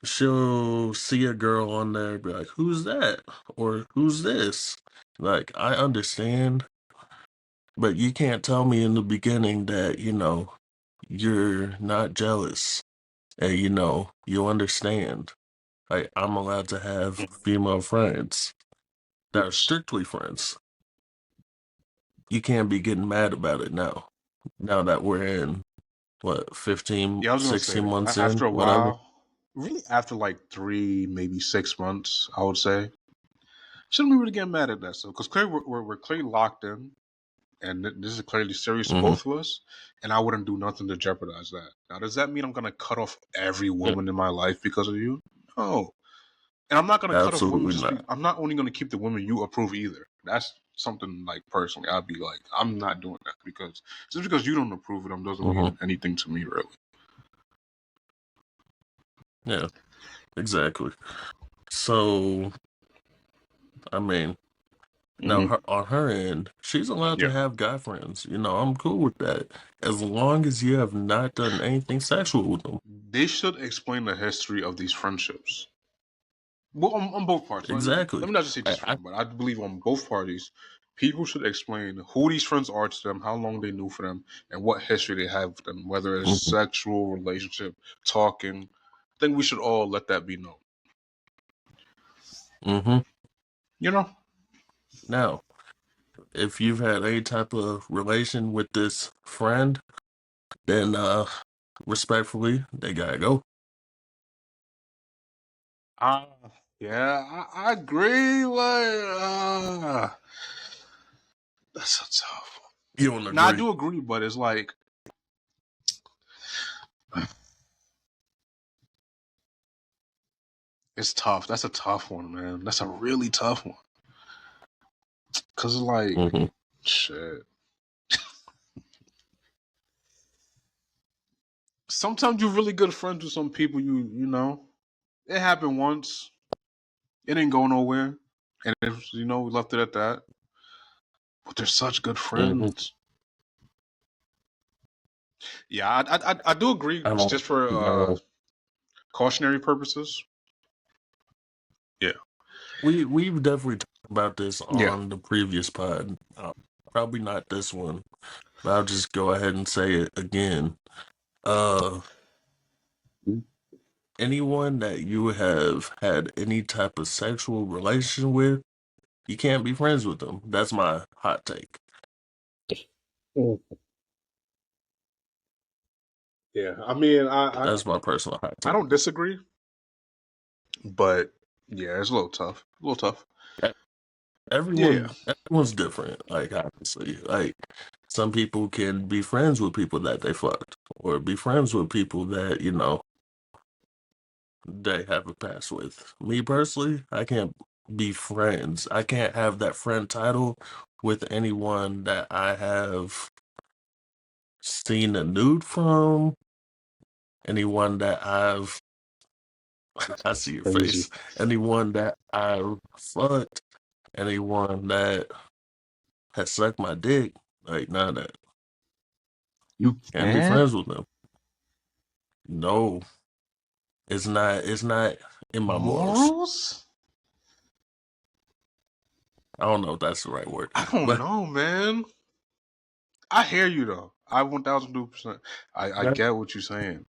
she'll see a girl on there, be like, "Who's that?" or "Who's this?" Like, I understand, but you can't tell me in the beginning that you're not jealous, and you understand. Like, I'm allowed to have female friends that are strictly friends. You can't be getting mad about it now. Now that we're in, what, 15, Yeah, I was gonna 16 say, months in, after a whatever. while, really after like 3, maybe 6 months, I would say, shouldn't we really get mad at that stuff? Because clearly we're clearly locked in, and this is clearly serious to Hmm. both of us, and I wouldn't do nothing to jeopardize that. Now, does that mean I'm gonna cut off every Yeah, woman in my life because of you? No. And I'm not gonna cut off women absolutely just. not. I'm not only gonna keep the women you approve either. That's something like personally, I'd be like, I'm not doing that because just because you don't approve of them doesn't Hmm. mean anything to me, really. Yeah, exactly. So, I mean, now Hmm. on her end, she's allowed to Yeah, have guy friends. I'm cool with that. As long as you have not done anything sexual with them. they should explain the history of these friendships. Well, on both parts. Let Exactly. me not just say I, just I friend, but I believe on both parties, people should explain who these friends are to them, how long they knew for them, and what history they have with them, whether it's mhm, sexual, relationship, talking. I think we should all let that be known. mhm. You know? Now, if you've had any type of relation with this friend, then respectfully, they gotta go. Uh, yeah, I agree. That's a tough one. You don't Now, I agree? do agree, but it's like, it's tough. That's a tough one, man. That's a really tough one. Because, like, Hmm. shit. Sometimes you're really good friends with some people you know. It happened once. It didn't go nowhere. And, we left it at that. But they're such good Hmm. friends. Yeah, I do agree, I don't just for know. cautionary purposes. Yeah. We've definitely talked about this Yeah. on the previous pod. Probably not this one, but I'll just go ahead and say it again. Uh, Anyone that you have had any type of sexual relation with, you can't be friends with them. That's my hot take. Yeah. I mean, That's my personal hot I take. don't disagree, but yeah, it's a little tough. A little tough. E- Yeah. Everyone's different. Like obviously, like some people can be friends with people that they fucked, or be friends with people that they have a past with. Me personally, I can't be friends. I can't have that friend title with anyone that I have seen a nude from, anyone that I've I see your Crazy. face, anyone that I've fucked, anyone that has sucked my dick. Like none of that. You Can't be can't? friends with them. No, it's not in my morals. Morals? I don't know if that's the right word, I don't but know, man. I hear you though. I 1002%. I not get what you're saying.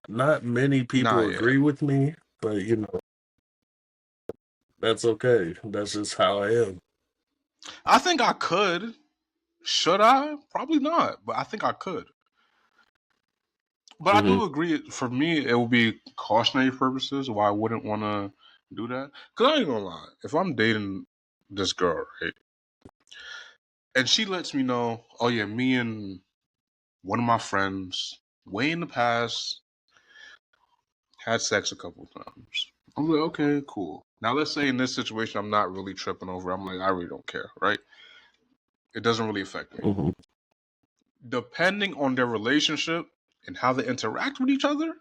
not many Nah, people yeah. agree with me, but that's okay. That's just how I am. I think I could. Should I? Probably not, but I think I could. But I Hmm. do agree. For me, it will be cautionary purposes why I wouldn't want to do that. Cause I ain't gonna lie, if I'm dating this girl, right, and she lets me know, oh yeah, me and one of my friends, way in the past, had sex a couple times. I'm like, okay, cool. Now let's say in this situation, I'm not really tripping over. I'm like, I really don't care, right? It doesn't really affect me. Hmm. Depending on their relationship and how they interact with each other,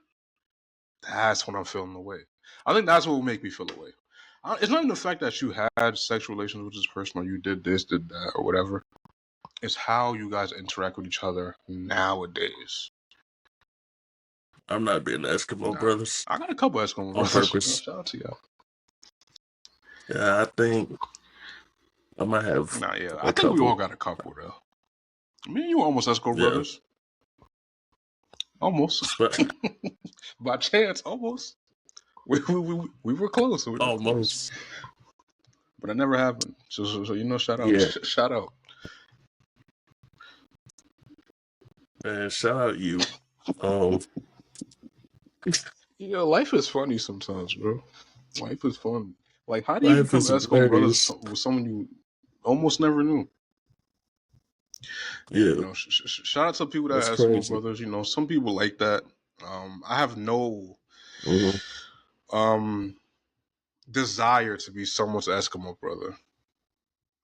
that's when I'm feeling the way. I think that's what will make me feel the way. It's not even the fact that you had sexual relations with this person or you did this, did that, or whatever. It's how you guys interact with each other nowadays. I'm not being Eskimo Nah, brothers I got a couple Eskimo on brothers. purpose. Shout out to y'all. Yeah, I think I might have Nah, yeah, I a think we all couple. got a couple though. Me and you were almost Eskimo Yeah, brothers, almost but by chance, almost. We were close. We were close, almost. but it never happened. So you know, shout out, Yeah, shout out. man. Shout out you. Um, Yeah, life is funny sometimes, bro. Life is fun. Like, how do you life become is Eskimo brothers hilarious. with someone you almost never knew? You Yeah, know, shout out to people that that's are Eskimo crazy. brothers. You know, some people like that. I have no Hmm. um desire to be someone's Eskimo brother.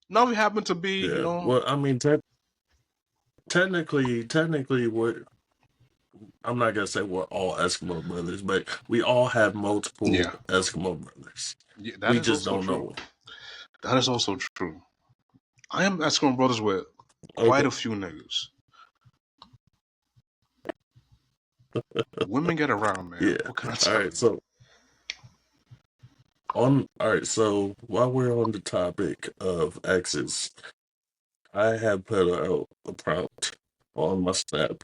Now we happen to be, you Yeah. know, Well, I mean, technically, I'm not gonna say we're all Eskimo brothers, but we all have multiple yeah, Eskimo brothers. yeah, that We is just also don't true. know it. That is also true. I am Eskimo brothers with quite Okay. a few niggas. Women get around, man. Yeah. What can I All tell right. you? So while we're on the topic of exes, I have put out a prompt on my Snap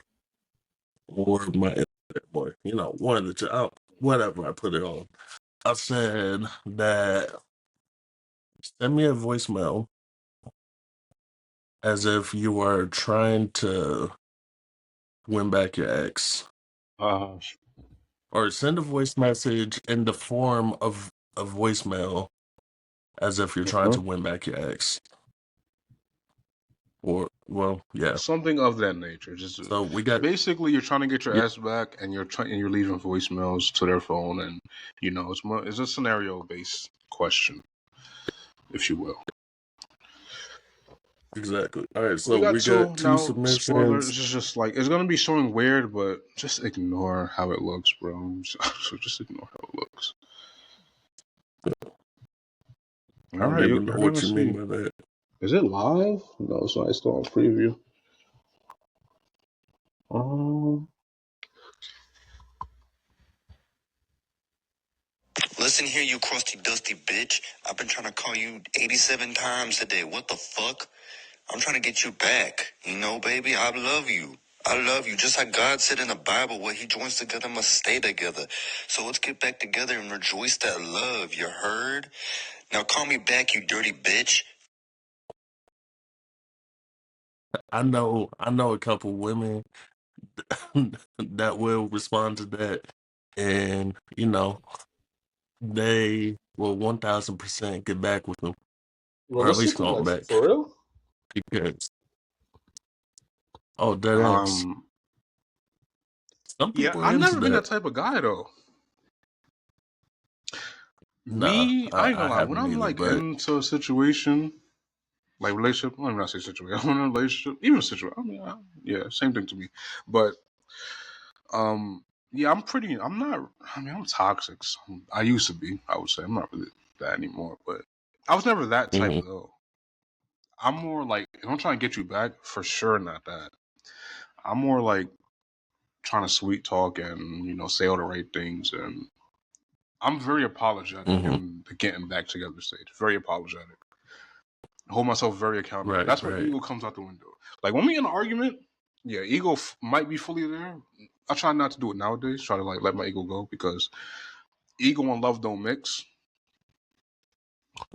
or my Instagram or one of the two, whatever I put it on. I said that send me a voicemail as if you are trying to win back your ex, Uh, or send a voice message in the form of a voicemail as if you're trying uh-huh. to win back your ex. Or, well, yeah. Something of that nature. Just So we got, basically, you're trying to get your yeah, ass back, and you're leaving voicemails to their phone, and you know it's a scenario based question, if you will. exactly. All right, We so got we two got two now. Spoilers. submissions. It's just like it's gonna be showing weird, but just ignore how it looks, bro. So just ignore how it looks. All I don't right, even know you're what gonna you mean see. by that. Is it live? No, it's not. It's still on preview. Um, Listen here, you crusty, dusty bitch. I've been trying to call you 87 times today. What the fuck? I'm trying to get you back. You know, baby, I love you. I love you. Just like God said in the Bible, what he joins together must stay together. So let's get back together and rejoice that love. You heard? Now call me back, you dirty bitch. I know a couple women that will respond to that, and they will 1,000% get back with them, or at least realistically, call them like back for real. because dead ass. Um, Some yeah, people are I've into never been that. that type of guy though. Nah, Me, I ain't I gonna lie. When haven't I'm either, like but into a situation, like relationship, let me not say situation. I'm in a relationship, even situation. I mean, yeah, same thing to me. But yeah, I'm pretty. I'm not. I mean, I'm toxic. So I used to be. I would say I'm not really that anymore. But I was never that type mhm, though. I'm more like if I'm trying to get you back, for sure, not that. I'm more like trying to sweet talk and say all the right things and I'm very apologetic Mm-hmm. in the getting back together stage. Very apologetic. Hold myself very accountable. Right, That's where right. ego comes out the window. Like when we in an argument, yeah, ego might be fully there. I try not to do it nowadays. Try to like let my ego go because ego and love don't mix.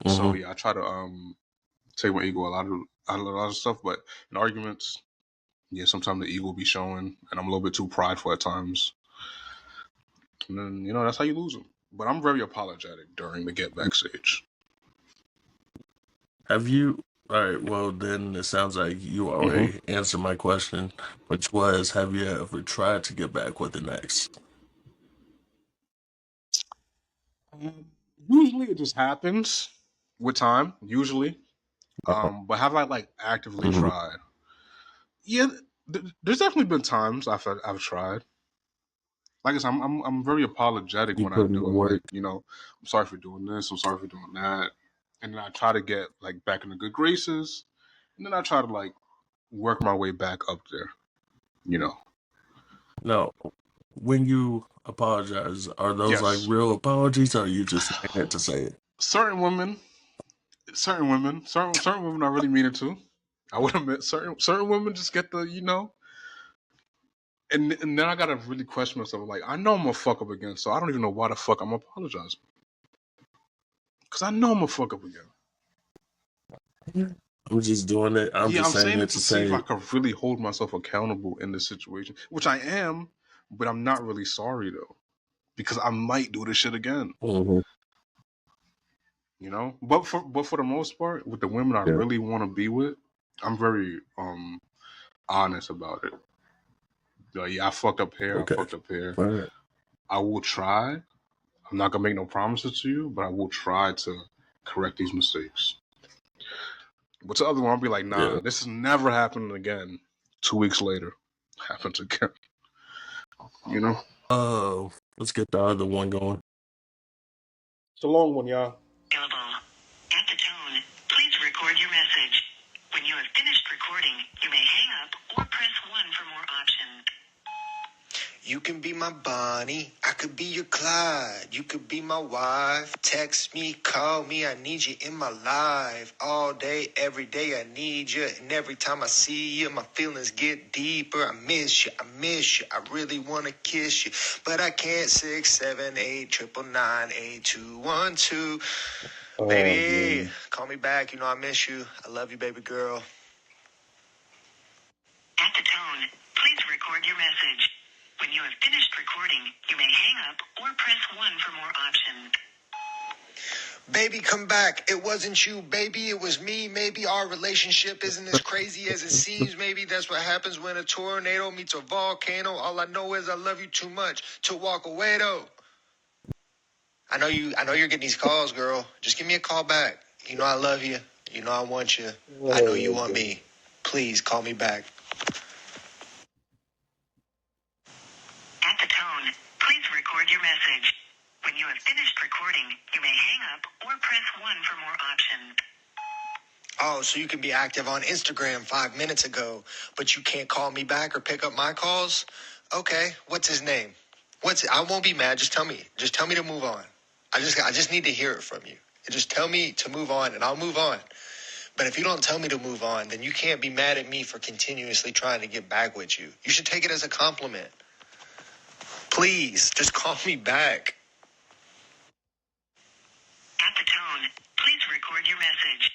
So Mm-hmm. yeah, I try to take my ego a lot of stuff, but in arguments, yeah, sometimes the ego be showing, and I'm a little bit too prideful at times. And then that's how you lose them. But I'm very apologetic during the get back stage. Have you? All right. Well, then it sounds like you Mm-hmm. already answered my question, which was, have you ever tried to get back with an ex? Usually it just happens with time. Usually, Uh-huh. but have I like actively Mm-hmm. tried? Yeah, there's definitely been times I've tried. Like I said, I'm very apologetic You when I put in do. the I'm like, work. I'm sorry for doing this. I'm sorry for doing that, and then I try to get like back in the good graces, and then I try to like work my way back up there. You know. No. When you apologize, are those like Yes, real apologies, or are you just saying it to say it? certain women, certain women I really mean it to. I would admit certain women just get the and then I gotta really question myself. Like I know I'm a fuck up again, so I don't even know why the fuck I'm apologizing because I know I'm a fuck up again. I'm just doing it. I'm Yeah, just I'm saying saying it it to to see if say I it. could really hold myself accountable in this situation, which I am, but I'm not really sorry though because I might do this shit again. Mm-hmm. But for the most part, with the women I Yeah. really want to be with, I'm very honest about it. Like, yeah, I fucked up here. I Okay. fucked up here. All right. I will try. I'm not gonna make no promises to you, but I will try to correct these mistakes. But the other one, I'll be like, Yeah. nah, this is never happening again. 2 weeks later, happens again. You know, Let's get the other one going. it's a long one, y'all. Available. At the tone, please record your message. When you have finished recording, you may hang up or press 1 for more options. You can be my Bonnie, I could be your Clyde. You could be my wife. Text me, call me, I need you in my life. All day, every day, I need you. And every time I see you, my feelings get deeper. I miss you, I really want to kiss you. But I can't. 678 999 8212. Oh Baby, man. call me back. You know I miss you. I love you, baby girl. At the tone, please record your message. When you have finished recording, you may hang up or press 1 for more options. Baby, come back. It wasn't you, baby. It was me. Maybe our relationship isn't as crazy as it seems. Maybe that's what happens when a tornado meets a volcano. All I know is I love you too much to walk away, though. I know you're getting these calls, girl. Just give me a call back. You know I love you. You know I want you. I know you want me. Please call me back. At the tone, please record your message. When you have finished recording, you may hang up or press 1 for more options. Oh, so you can be active on Instagram 5 minutes ago, but you can't call me back or pick up my calls? Okay, what's his name? I won't be mad. Just tell me. Just tell me to move on. I just need to hear it from you. Just tell me to move on and I'll move on. But if you don't tell me to move on, then you can't be mad at me for continuously trying to get back with you. You should take it as a compliment. Please, just call me back. At the tone, please record your message.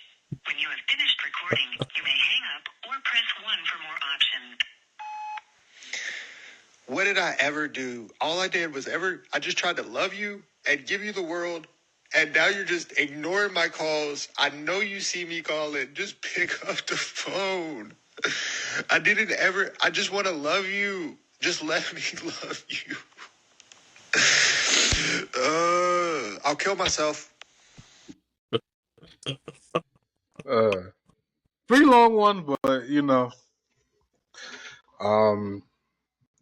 When you have finished recording, you may hang up or press 1 for more options. What did I ever do? All I did was I just tried to love you and give you the world. And now you're just ignoring my calls. I know you see me calling. Just pick up the phone. I just want to love you. Just let me love you. I'll kill myself. Uh, Pretty long one, but um,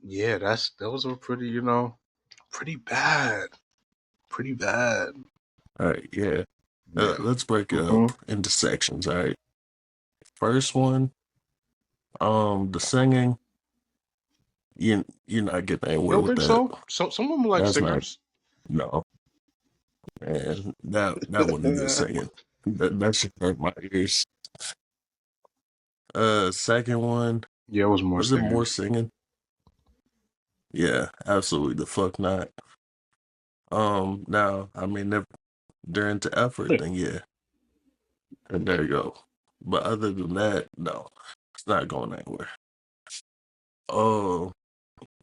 yeah, those are pretty, pretty bad, pretty bad. All right. Yeah. Yeah. Let's break it Mm-hmm. up into sections. All right. First one, the singing. You're not getting You anywhere don't with think that. so? So some women like That's not singers. no. And that wasn't good singing. That shit hurt my ears. Second one, Yeah, it was more was it singing. more singing? Yeah, absolutely the fuck not. Now, I mean, if they're into effort, then yeah, and there you go. But other than that, no, it's not going anywhere. Oh,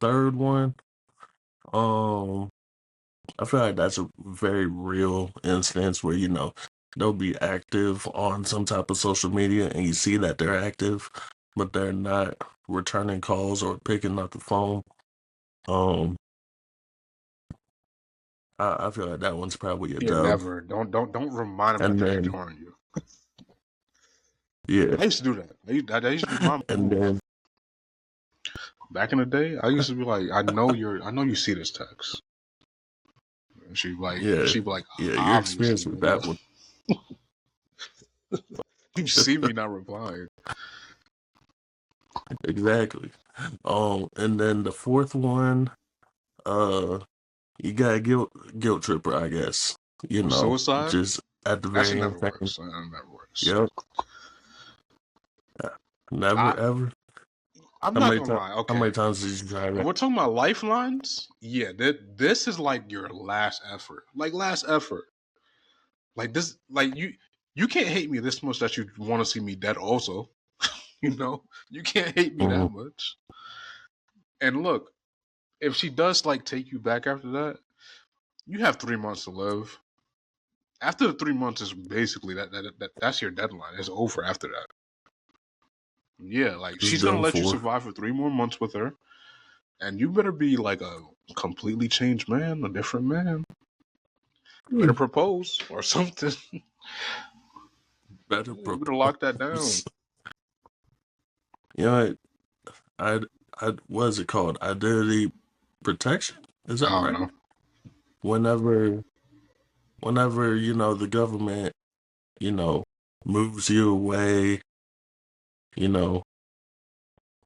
third one, um, I feel like that's a very real instance where, they'll be active on some type of social media and you see that they're active, but they're not returning calls or picking up the phone. Um, I feel like that one's probably a Yeah, dub. never. Don't remind him that And they're then, ignoring you. yeah, I used to do that. That used to be my and move. then, Back in the day, I used to be like, I know you see this text. And yeah, she'd be like, yeah, your obviously, experience with nigga. that one. You see me not replying. Exactly. And then the fourth one, uh, you got a guilt tripper, I guess. Suicide? Just at the That shit very never end thing. works. That never works. Yep. Never I ever. I'm How not many gonna times? lie. How Okay, many times did you try if that? we're talking about lifelines, yeah, this is like your last effort. Like last effort. Like this. Like you can't hate me this much that you want to see me dead. Also, you can't hate me Mm-hmm. that much. And look, if she does like take you back after that, you have 3 months to live. After the 3 months is basically that's your deadline. It's over after that. Yeah, like It's she's gonna done let you for. survive for 3 more months with her, and you better be like a completely changed man, a different man. Better Mm. propose or something. Better You better lock that down. propose. You know, what is it called? Identity protection? Is I that don't right? know. Whenever, the government, you know, moves you away, you know,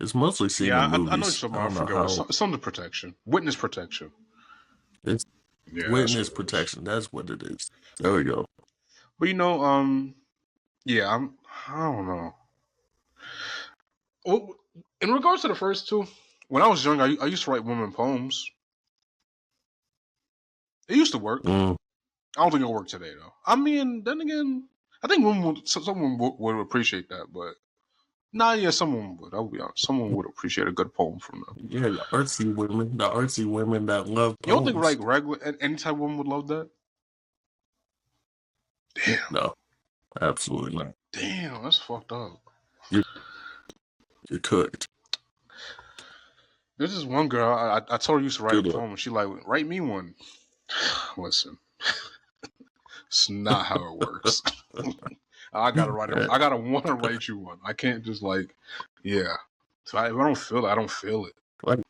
it's mostly seen Yeah, in I know movies. something. I I don't know forget what. how. Some protection, witness protection. It's Yeah, that's witness what it is. protection. That's what it is. There we go. But yeah, I don't know. Well, in regards to the first two, when I was young, I used to write women poems. It used to work. Mm, I don't think it'll work today though. I mean, then again, I think someone would appreciate that, but nah, yeah, someone would. I'll be honest, someone would appreciate a good poem from them. yeah, the artsy women that love You don't think poems. like regular any type of woman would love that? Damn, No, absolutely not. damn, that's fucked up. You you could There's this one girl I told her used to write a good luck. poem, and she like write me one. Listen, it's not how it works. I gotta write it. Eh, I gotta want to write you one. I can't just like, yeah. So if I don't feel it, I don't feel it. like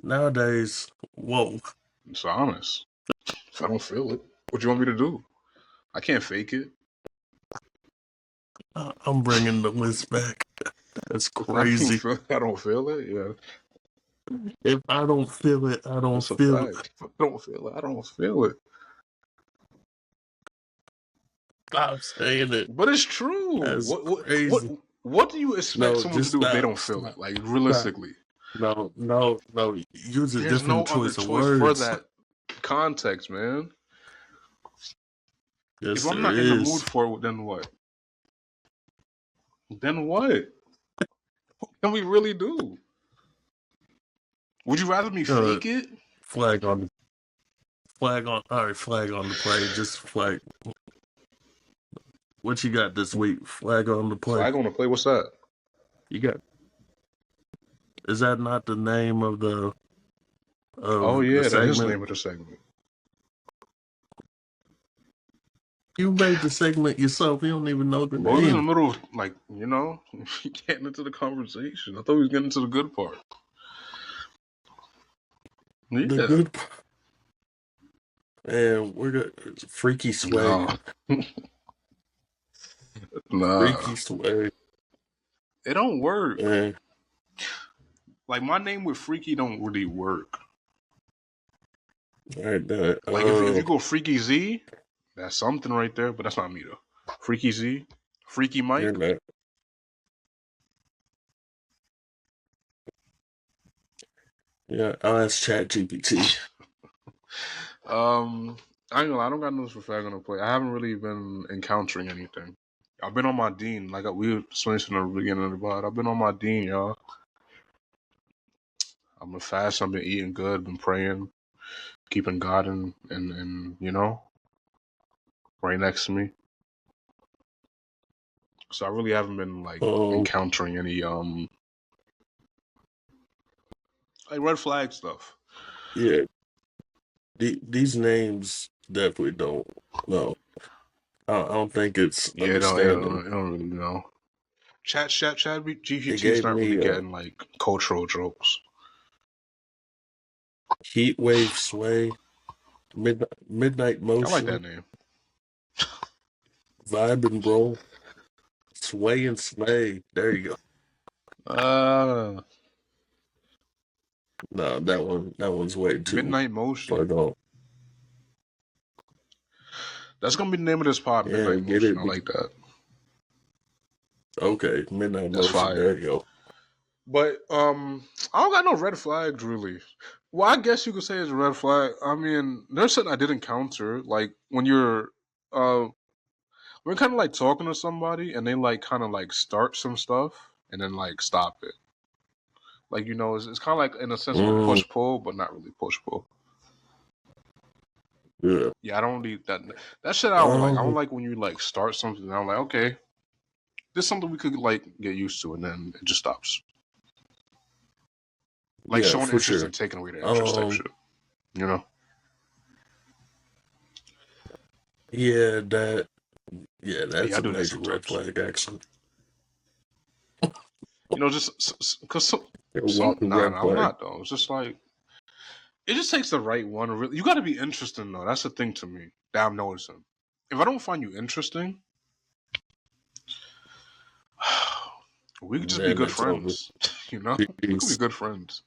nowadays, whoa, It's honest. If I don't feel it, what do you want me to do? I can't fake it. I'm bringing the list back. That's If I don't crazy. feel it, I don't feel it. Yeah, If I don't feel it, I don't that's a feel it. fact. If I don't feel it, I don't feel it. Stop saying it. But it's true. That's What crazy. what do you expect No, someone to just do if they stop. don't feel it? Stop. Like Stop. realistically, No, no, no. Use a there's no different other choice of choice for words. that context, man. If Yes, I'm there not in the mood is. for it, then what? Then what? Can we really do? Would you rather me Uh, fake it? flag on the flag on. All right, flag on the play. Just flag. What you got this week? Flag on the play. Flag on the play. What's that? You got. Is that not the name of the Oh the yeah, that is the segment? name of the segment. You made the segment yourself. You don't even know the Well, it was in the name. middle of getting into the conversation. I thought we was getting into the good part. The Yeah. good. And we're gonna freaky swag. No. Nah. Freaky swag. It don't work. And Like my name with Freaky don't really work. All right, Like if you go Freaky Z, that's something right there, but that's not me though. Freaky Z, Freaky you're Mike. not. Yeah, I'll ask Chat GPT. I ain't gonna lie, I don't got no for fact gonna play. I haven't really been encountering anything. I've been on my Dean, like we were explained in the beginning of the pod. I've been on my Dean, y'all. I've been fast. I've been eating good. Been praying, keeping God and right next to me. So I really haven't been like Um, encountering any like red flag stuff. yeah, these names definitely don't. No, I don't think it's Yeah, understanding. it don't really know. Chat It GPT's gave not really me getting like cultural jokes. heat wave sway, midnight I like that motion, name. vibe and roll, sway and slay. There you go. Uh, No, that one's way too Midnight far Motion. gone. That's gonna be the name of this pod. Yeah, Midnight get Motion. I it. like that. Okay, midnight That's motion. fire. There you go. But I don't got no red flags really. Well, I guess you could say it's a red flag. I mean, there's something I did encounter, like when you're we're kind of like talking to somebody and they like kind of like start some stuff and then like stop it. Like it's kind of like in a sense of a Mm, push pull, but not really push pull. yeah. Yeah, I don't need that. That shit I don't like. I don't Um. like when you like start something and I'm like, okay, this is something we could like get used to, and then it just stops. Like Yeah, showing for interest sure. and taking away the interest type Um. shit. You know. Yeah, that. Yeah, Yeah, that's I a do that major red sometimes. flag. Actually, Just because a some walking nah, red nah, I'm flag. not though. It's just like it just takes the right one. Really, you got to be interesting though. That's the thing to me that I'm noticing. If I don't find you interesting, we could just be Then good it's over. friends. You know, we could be Peace. good friends.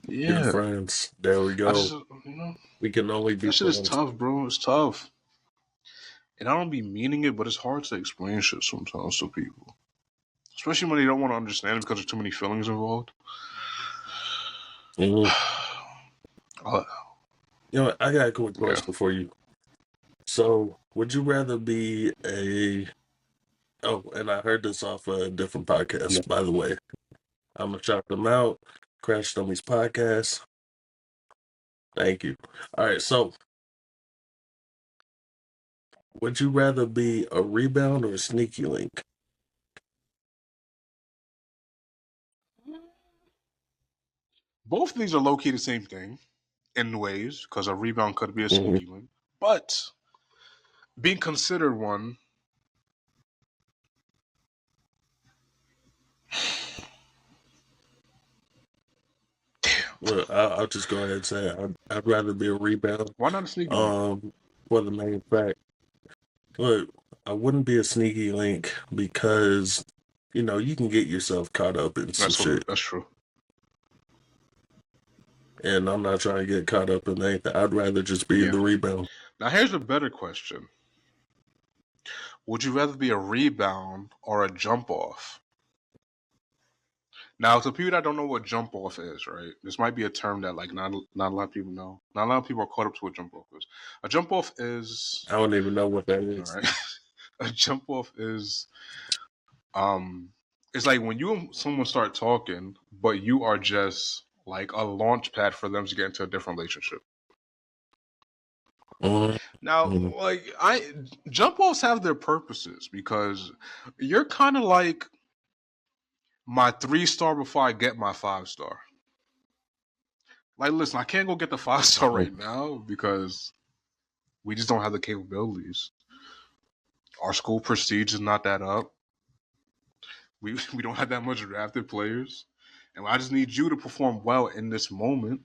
Good Yeah, friends. There we I just go. We can only be that shit is friends. tough, bro. It's tough, and I don't be meaning it, but it's hard to explain shit sometimes to people, especially when they don't want to understand it because there's too many feelings involved. Mhm. Uh, You know, what, I got a quick yeah, question for you. So, would you rather be a? Oh, and I heard this off a different yeah. podcast, by the way. I'm gonna shout them out. Crash Dummies podcast. Thank you. All right. So, would you rather be a rebound or a sneaky link? Both of these are low key the same thing in ways because a rebound could be a Hmm. sneaky link, but being considered one. Damn. Well, I'll just go ahead and say I'd rather be a rebound. Why not a sneaky link? Um, for the main fact, look, I wouldn't be a sneaky link because you can get yourself caught up in some That's what. shit, That's true. and I'm not trying to get caught up in anything. I'd rather just be Yeah. the rebound. Now here's a better question: would you rather be a rebound or a jump off? Now, to people that don't know what jump off is, right? This might be a term that like not a lot of people know. Not a lot of people are caught up to what jump off is. A jump off is I don't even know what that all is. right. A jump off is um, it's like when you and someone start talking, but you are just like a launch pad for them to get into a different relationship. Now, Mm-hmm. like I jump offs have their purposes because you're kind of like my 3 star before I get my 5 star. Like, listen, I can't go get the 5 star right now because we just don't have the capabilities. Our school prestige is not that up. We don't have that much drafted players, and I just need you to perform well in this moment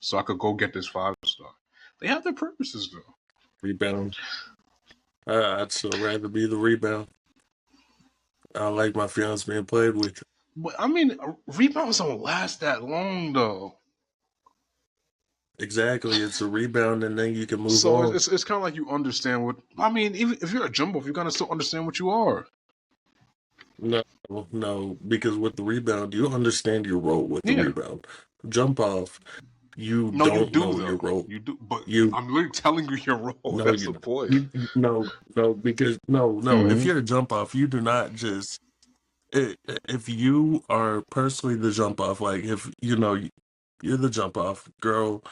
so I could go get this 5 star. They have their purposes though. Rebound. I'd still rather be the rebound. I don't like my fiance being played with. But I mean, rebounds don't last that long though. Exactly. It's a rebound, and then you can move So on. it's kind of like you understand what I mean. Even if you're a jump off, you gotta still understand what you are. No, no, because with the rebound, you understand your role with the Yeah. rebound. Jump off, you No, you don't do know your though. role. You do, but You I'm literally telling you your role. no, That's you the know, point. no, because no. If Hmm. you're a jump off, you do not just. If you are personally the jump off, like if you're the jump off, girl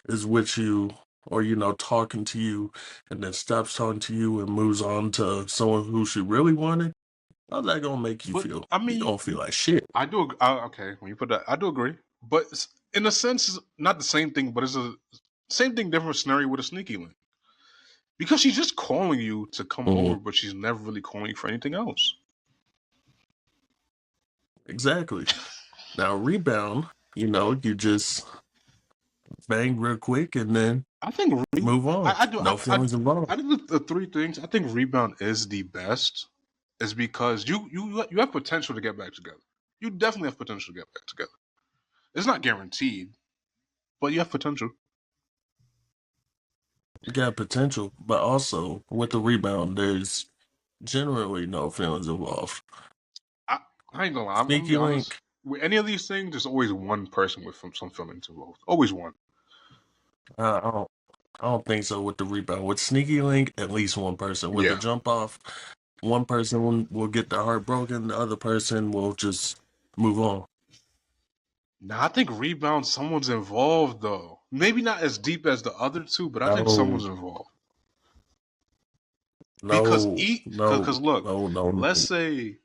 is with you, or talking to you, and then stops talking to you and moves on to someone who she really wanted. How's that gonna make you But feel? I You mean, gonna feel like shit. I do. Okay, when you put that, I do agree. But in a sense, it's not the same thing. But it's a same thing, different scenario with a sneaky link because she's just calling you to come Mhm. over, but she's never really calling you for anything else. Exactly. Now rebound, you just bang real quick and then I think move on. I do No feelings I involved. do the three things. I think rebound is the best. Is because you have potential to get back together. You definitely have potential to get back together. It's not guaranteed, but you have potential. You got potential, but also with the rebound, there's generally no feelings involved. I, I ain't gonna lie. I'm gonna be Sneaky honest. link, With any of these things, there's always one person with some feelings involved. Always one. I don't. I don't think so with the rebound. With sneaky link, at least one person. With the Yeah. jump off, one person will get their heart broken. The other person will just move on. Now I think rebound, someone's involved though. Maybe not as deep as the other two, but I think No, someone's involved. Because no, no, look, no, no, let's no. say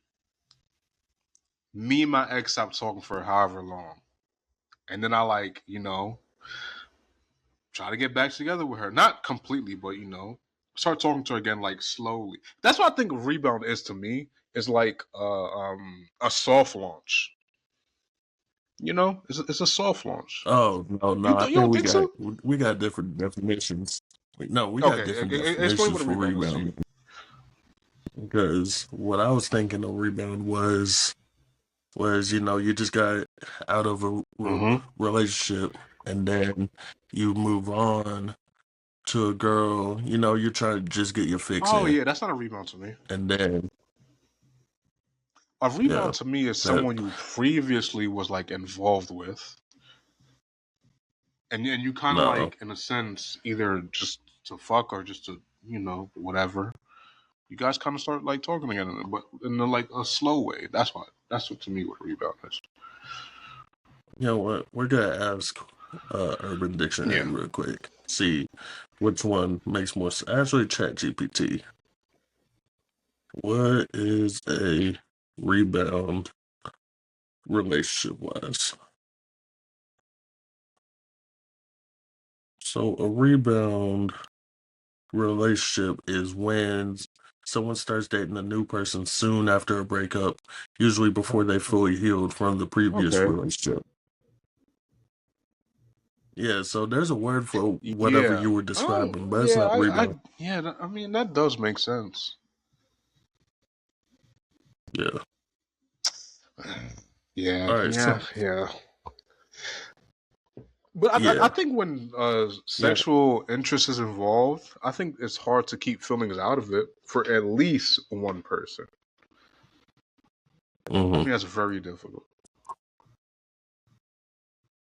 me and my ex stopped talking for however long, and then I try to get back together with her. Not completely, but start talking to her again like slowly. That's what I think rebound is to me. It's like a soft launch. It's a soft launch. Oh no, no. I You think don't think so? we got different definitions. No, we got Okay, different explain definitions what a for rebound is to you. rebound. Because what I was thinking of rebound was you just got out of a Mm-hmm. relationship and then you move on to a girl. You're trying to just get your fix Oh in, yeah, that's not a rebound to me. and then A yeah, rebound to me is that someone you previously was like involved with, and you kind of no, like in a sense either just to fuck or just to whatever. You guys kind of start like talking again, but in like a slow way. That's what to me what a rebound is. you know what? We're gonna ask Urban Dictionary Yeah. real quick. See which one makes more sense. Actually, Chat GPT. What is a rebound relationship wise? So a rebound relationship is when someone starts dating a new person soon after a breakup, usually before they fully healed from the previous Okay. relationship. Yeah, so there's a word for whatever Yeah. you were describing, but it's Yeah. not rebound. Yeah. I mean, that does make sense. Yeah. Yeah. All right. Yeah. So Yeah. But I yeah, think when yeah. sexual interest is involved, I think it's hard to keep feelings out of it for at least one person. I hmm think that's very difficult.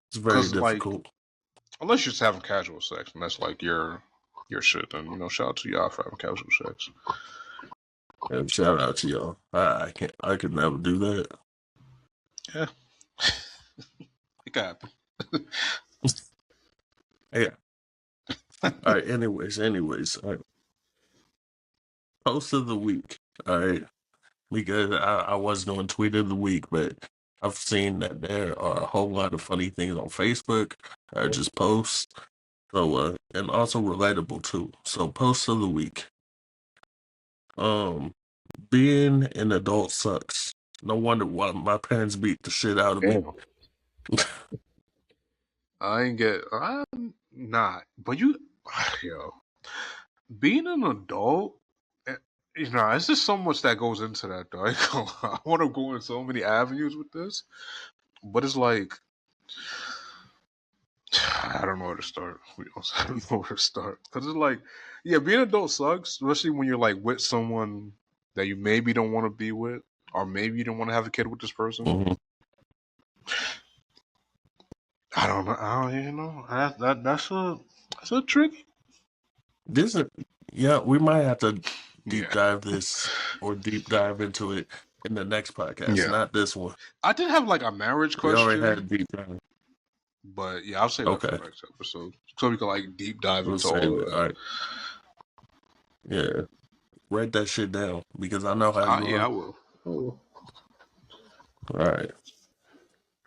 It's very Because like, difficult. unless you're just having casual sex, and that's like your shit, then shout out to y'all for having casual sex. And shout out to y'all. I can't. I could never do that. Yeah, it can happen. Yeah. All right. Anyways. All right. Post of the week. All right. Because I was doing tweet of the week, but I've seen that there are a whole lot of funny things on Facebook or just posts. So and also relatable too. So post of the week. Um being an adult sucks. No wonder why my parents beat the shit out of me. Damn. I'm not. But yo, being an adult, eh, it's just so much that goes into that, though. I want to go in so many avenues with this, but it's like, I don't know where to start. I don't know where to start because it's like, yeah, being an adult sucks, especially when you're like with someone that you maybe don't want to be with, or maybe you don't want to have a kid with this person. Mm-hmm. I don't know. That's a tricky. This is, yeah, we might have to deep Yeah, dive this or deep dive into it in the next podcast, yeah. not this one. I did have like a marriage We already had a question, deep dive. but yeah, I'll save that for Okay, the next episode so we can like deep dive we'll into save all of it. that. All right. Yeah, write that shit down because I know how you Yeah, are. I will. All right.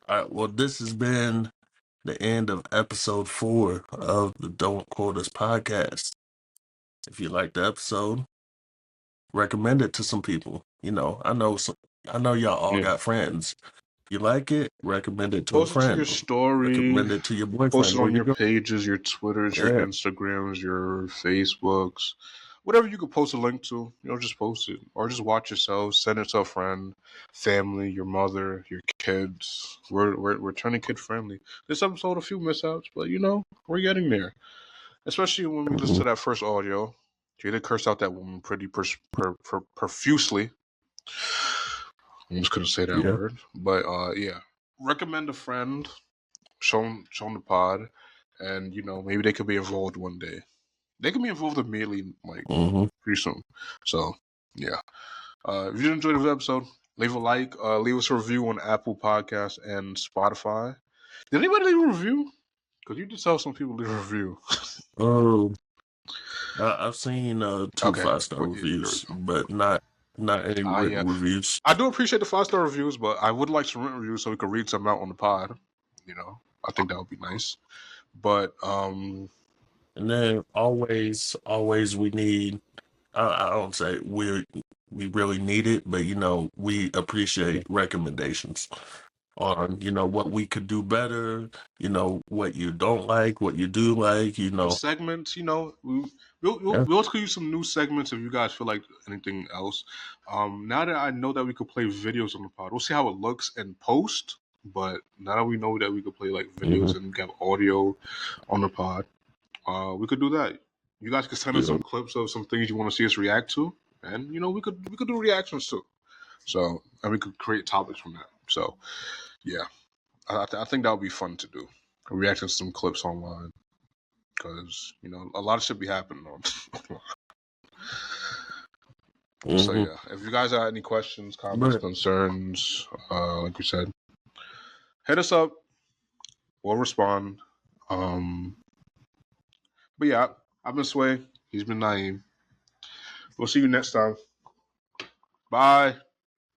All right. Well, this has been the end of episode 4 of the Don't Quote Us podcast. If you like the episode, recommend it to some people. I know y'all all Yeah. got friends. You like it, recommend it to a Post it to your friend. story. Recommend it to your Post boyfriend it or on your your girl. pages, your Twitters, your Yeah. Instagrams, your Facebooks, whatever you could post a link to. Just post it or just watch yourself. Send it to a friend, family, your mother, your kids. We're turning kid friendly. This episode a few mishaps, but we're getting there. Especially when we listen Mhm. to that first audio. Jada cursed out that woman pretty profusely. I just couldn't say that Yeah. word, but yeah. Recommend a friend. Show them the pod, and maybe they could be involved one day. They can be involved immediately, like Mm-hmm. pretty soon. So yeah. If you enjoyed this episode, leave a like. Leave us a review on Apple Podcasts and Spotify. Did anybody leave a review? Because you did tell some people leave a review. Oh, I've seen 2 Okay, 5-star but yeah, there we reviews, go. but not any Yeah, written reviews. I do appreciate the 5-star reviews, but I would like some written reviews so we could read some out on the pod. I think that would be nice. But And then always we need. I don't say we really need it, but we appreciate recommendations on what we could do better. What you don't like, what you do like. segments, Yeah. we'll could use some new segments if you guys feel like anything else. Now that I know that we could play videos on the pod, we'll see how it looks in post. But now that we know that we could play like Mm-hmm. videos and have audio on the pod, we could do that. You guys could send us Yeah. some clips of some things you want to see us react to, and we could do reactions too. So and we could create topics from that. So yeah, I think that would be fun to do. Reacting to some clips online because a lot of shit be happening on. So Mm-hmm. yeah, if you guys have any questions, comments, But concerns, like we said, hit us up. We'll respond. Um, but yeah, I've been Sway. He's been Naeem. We'll see you next time. Bye.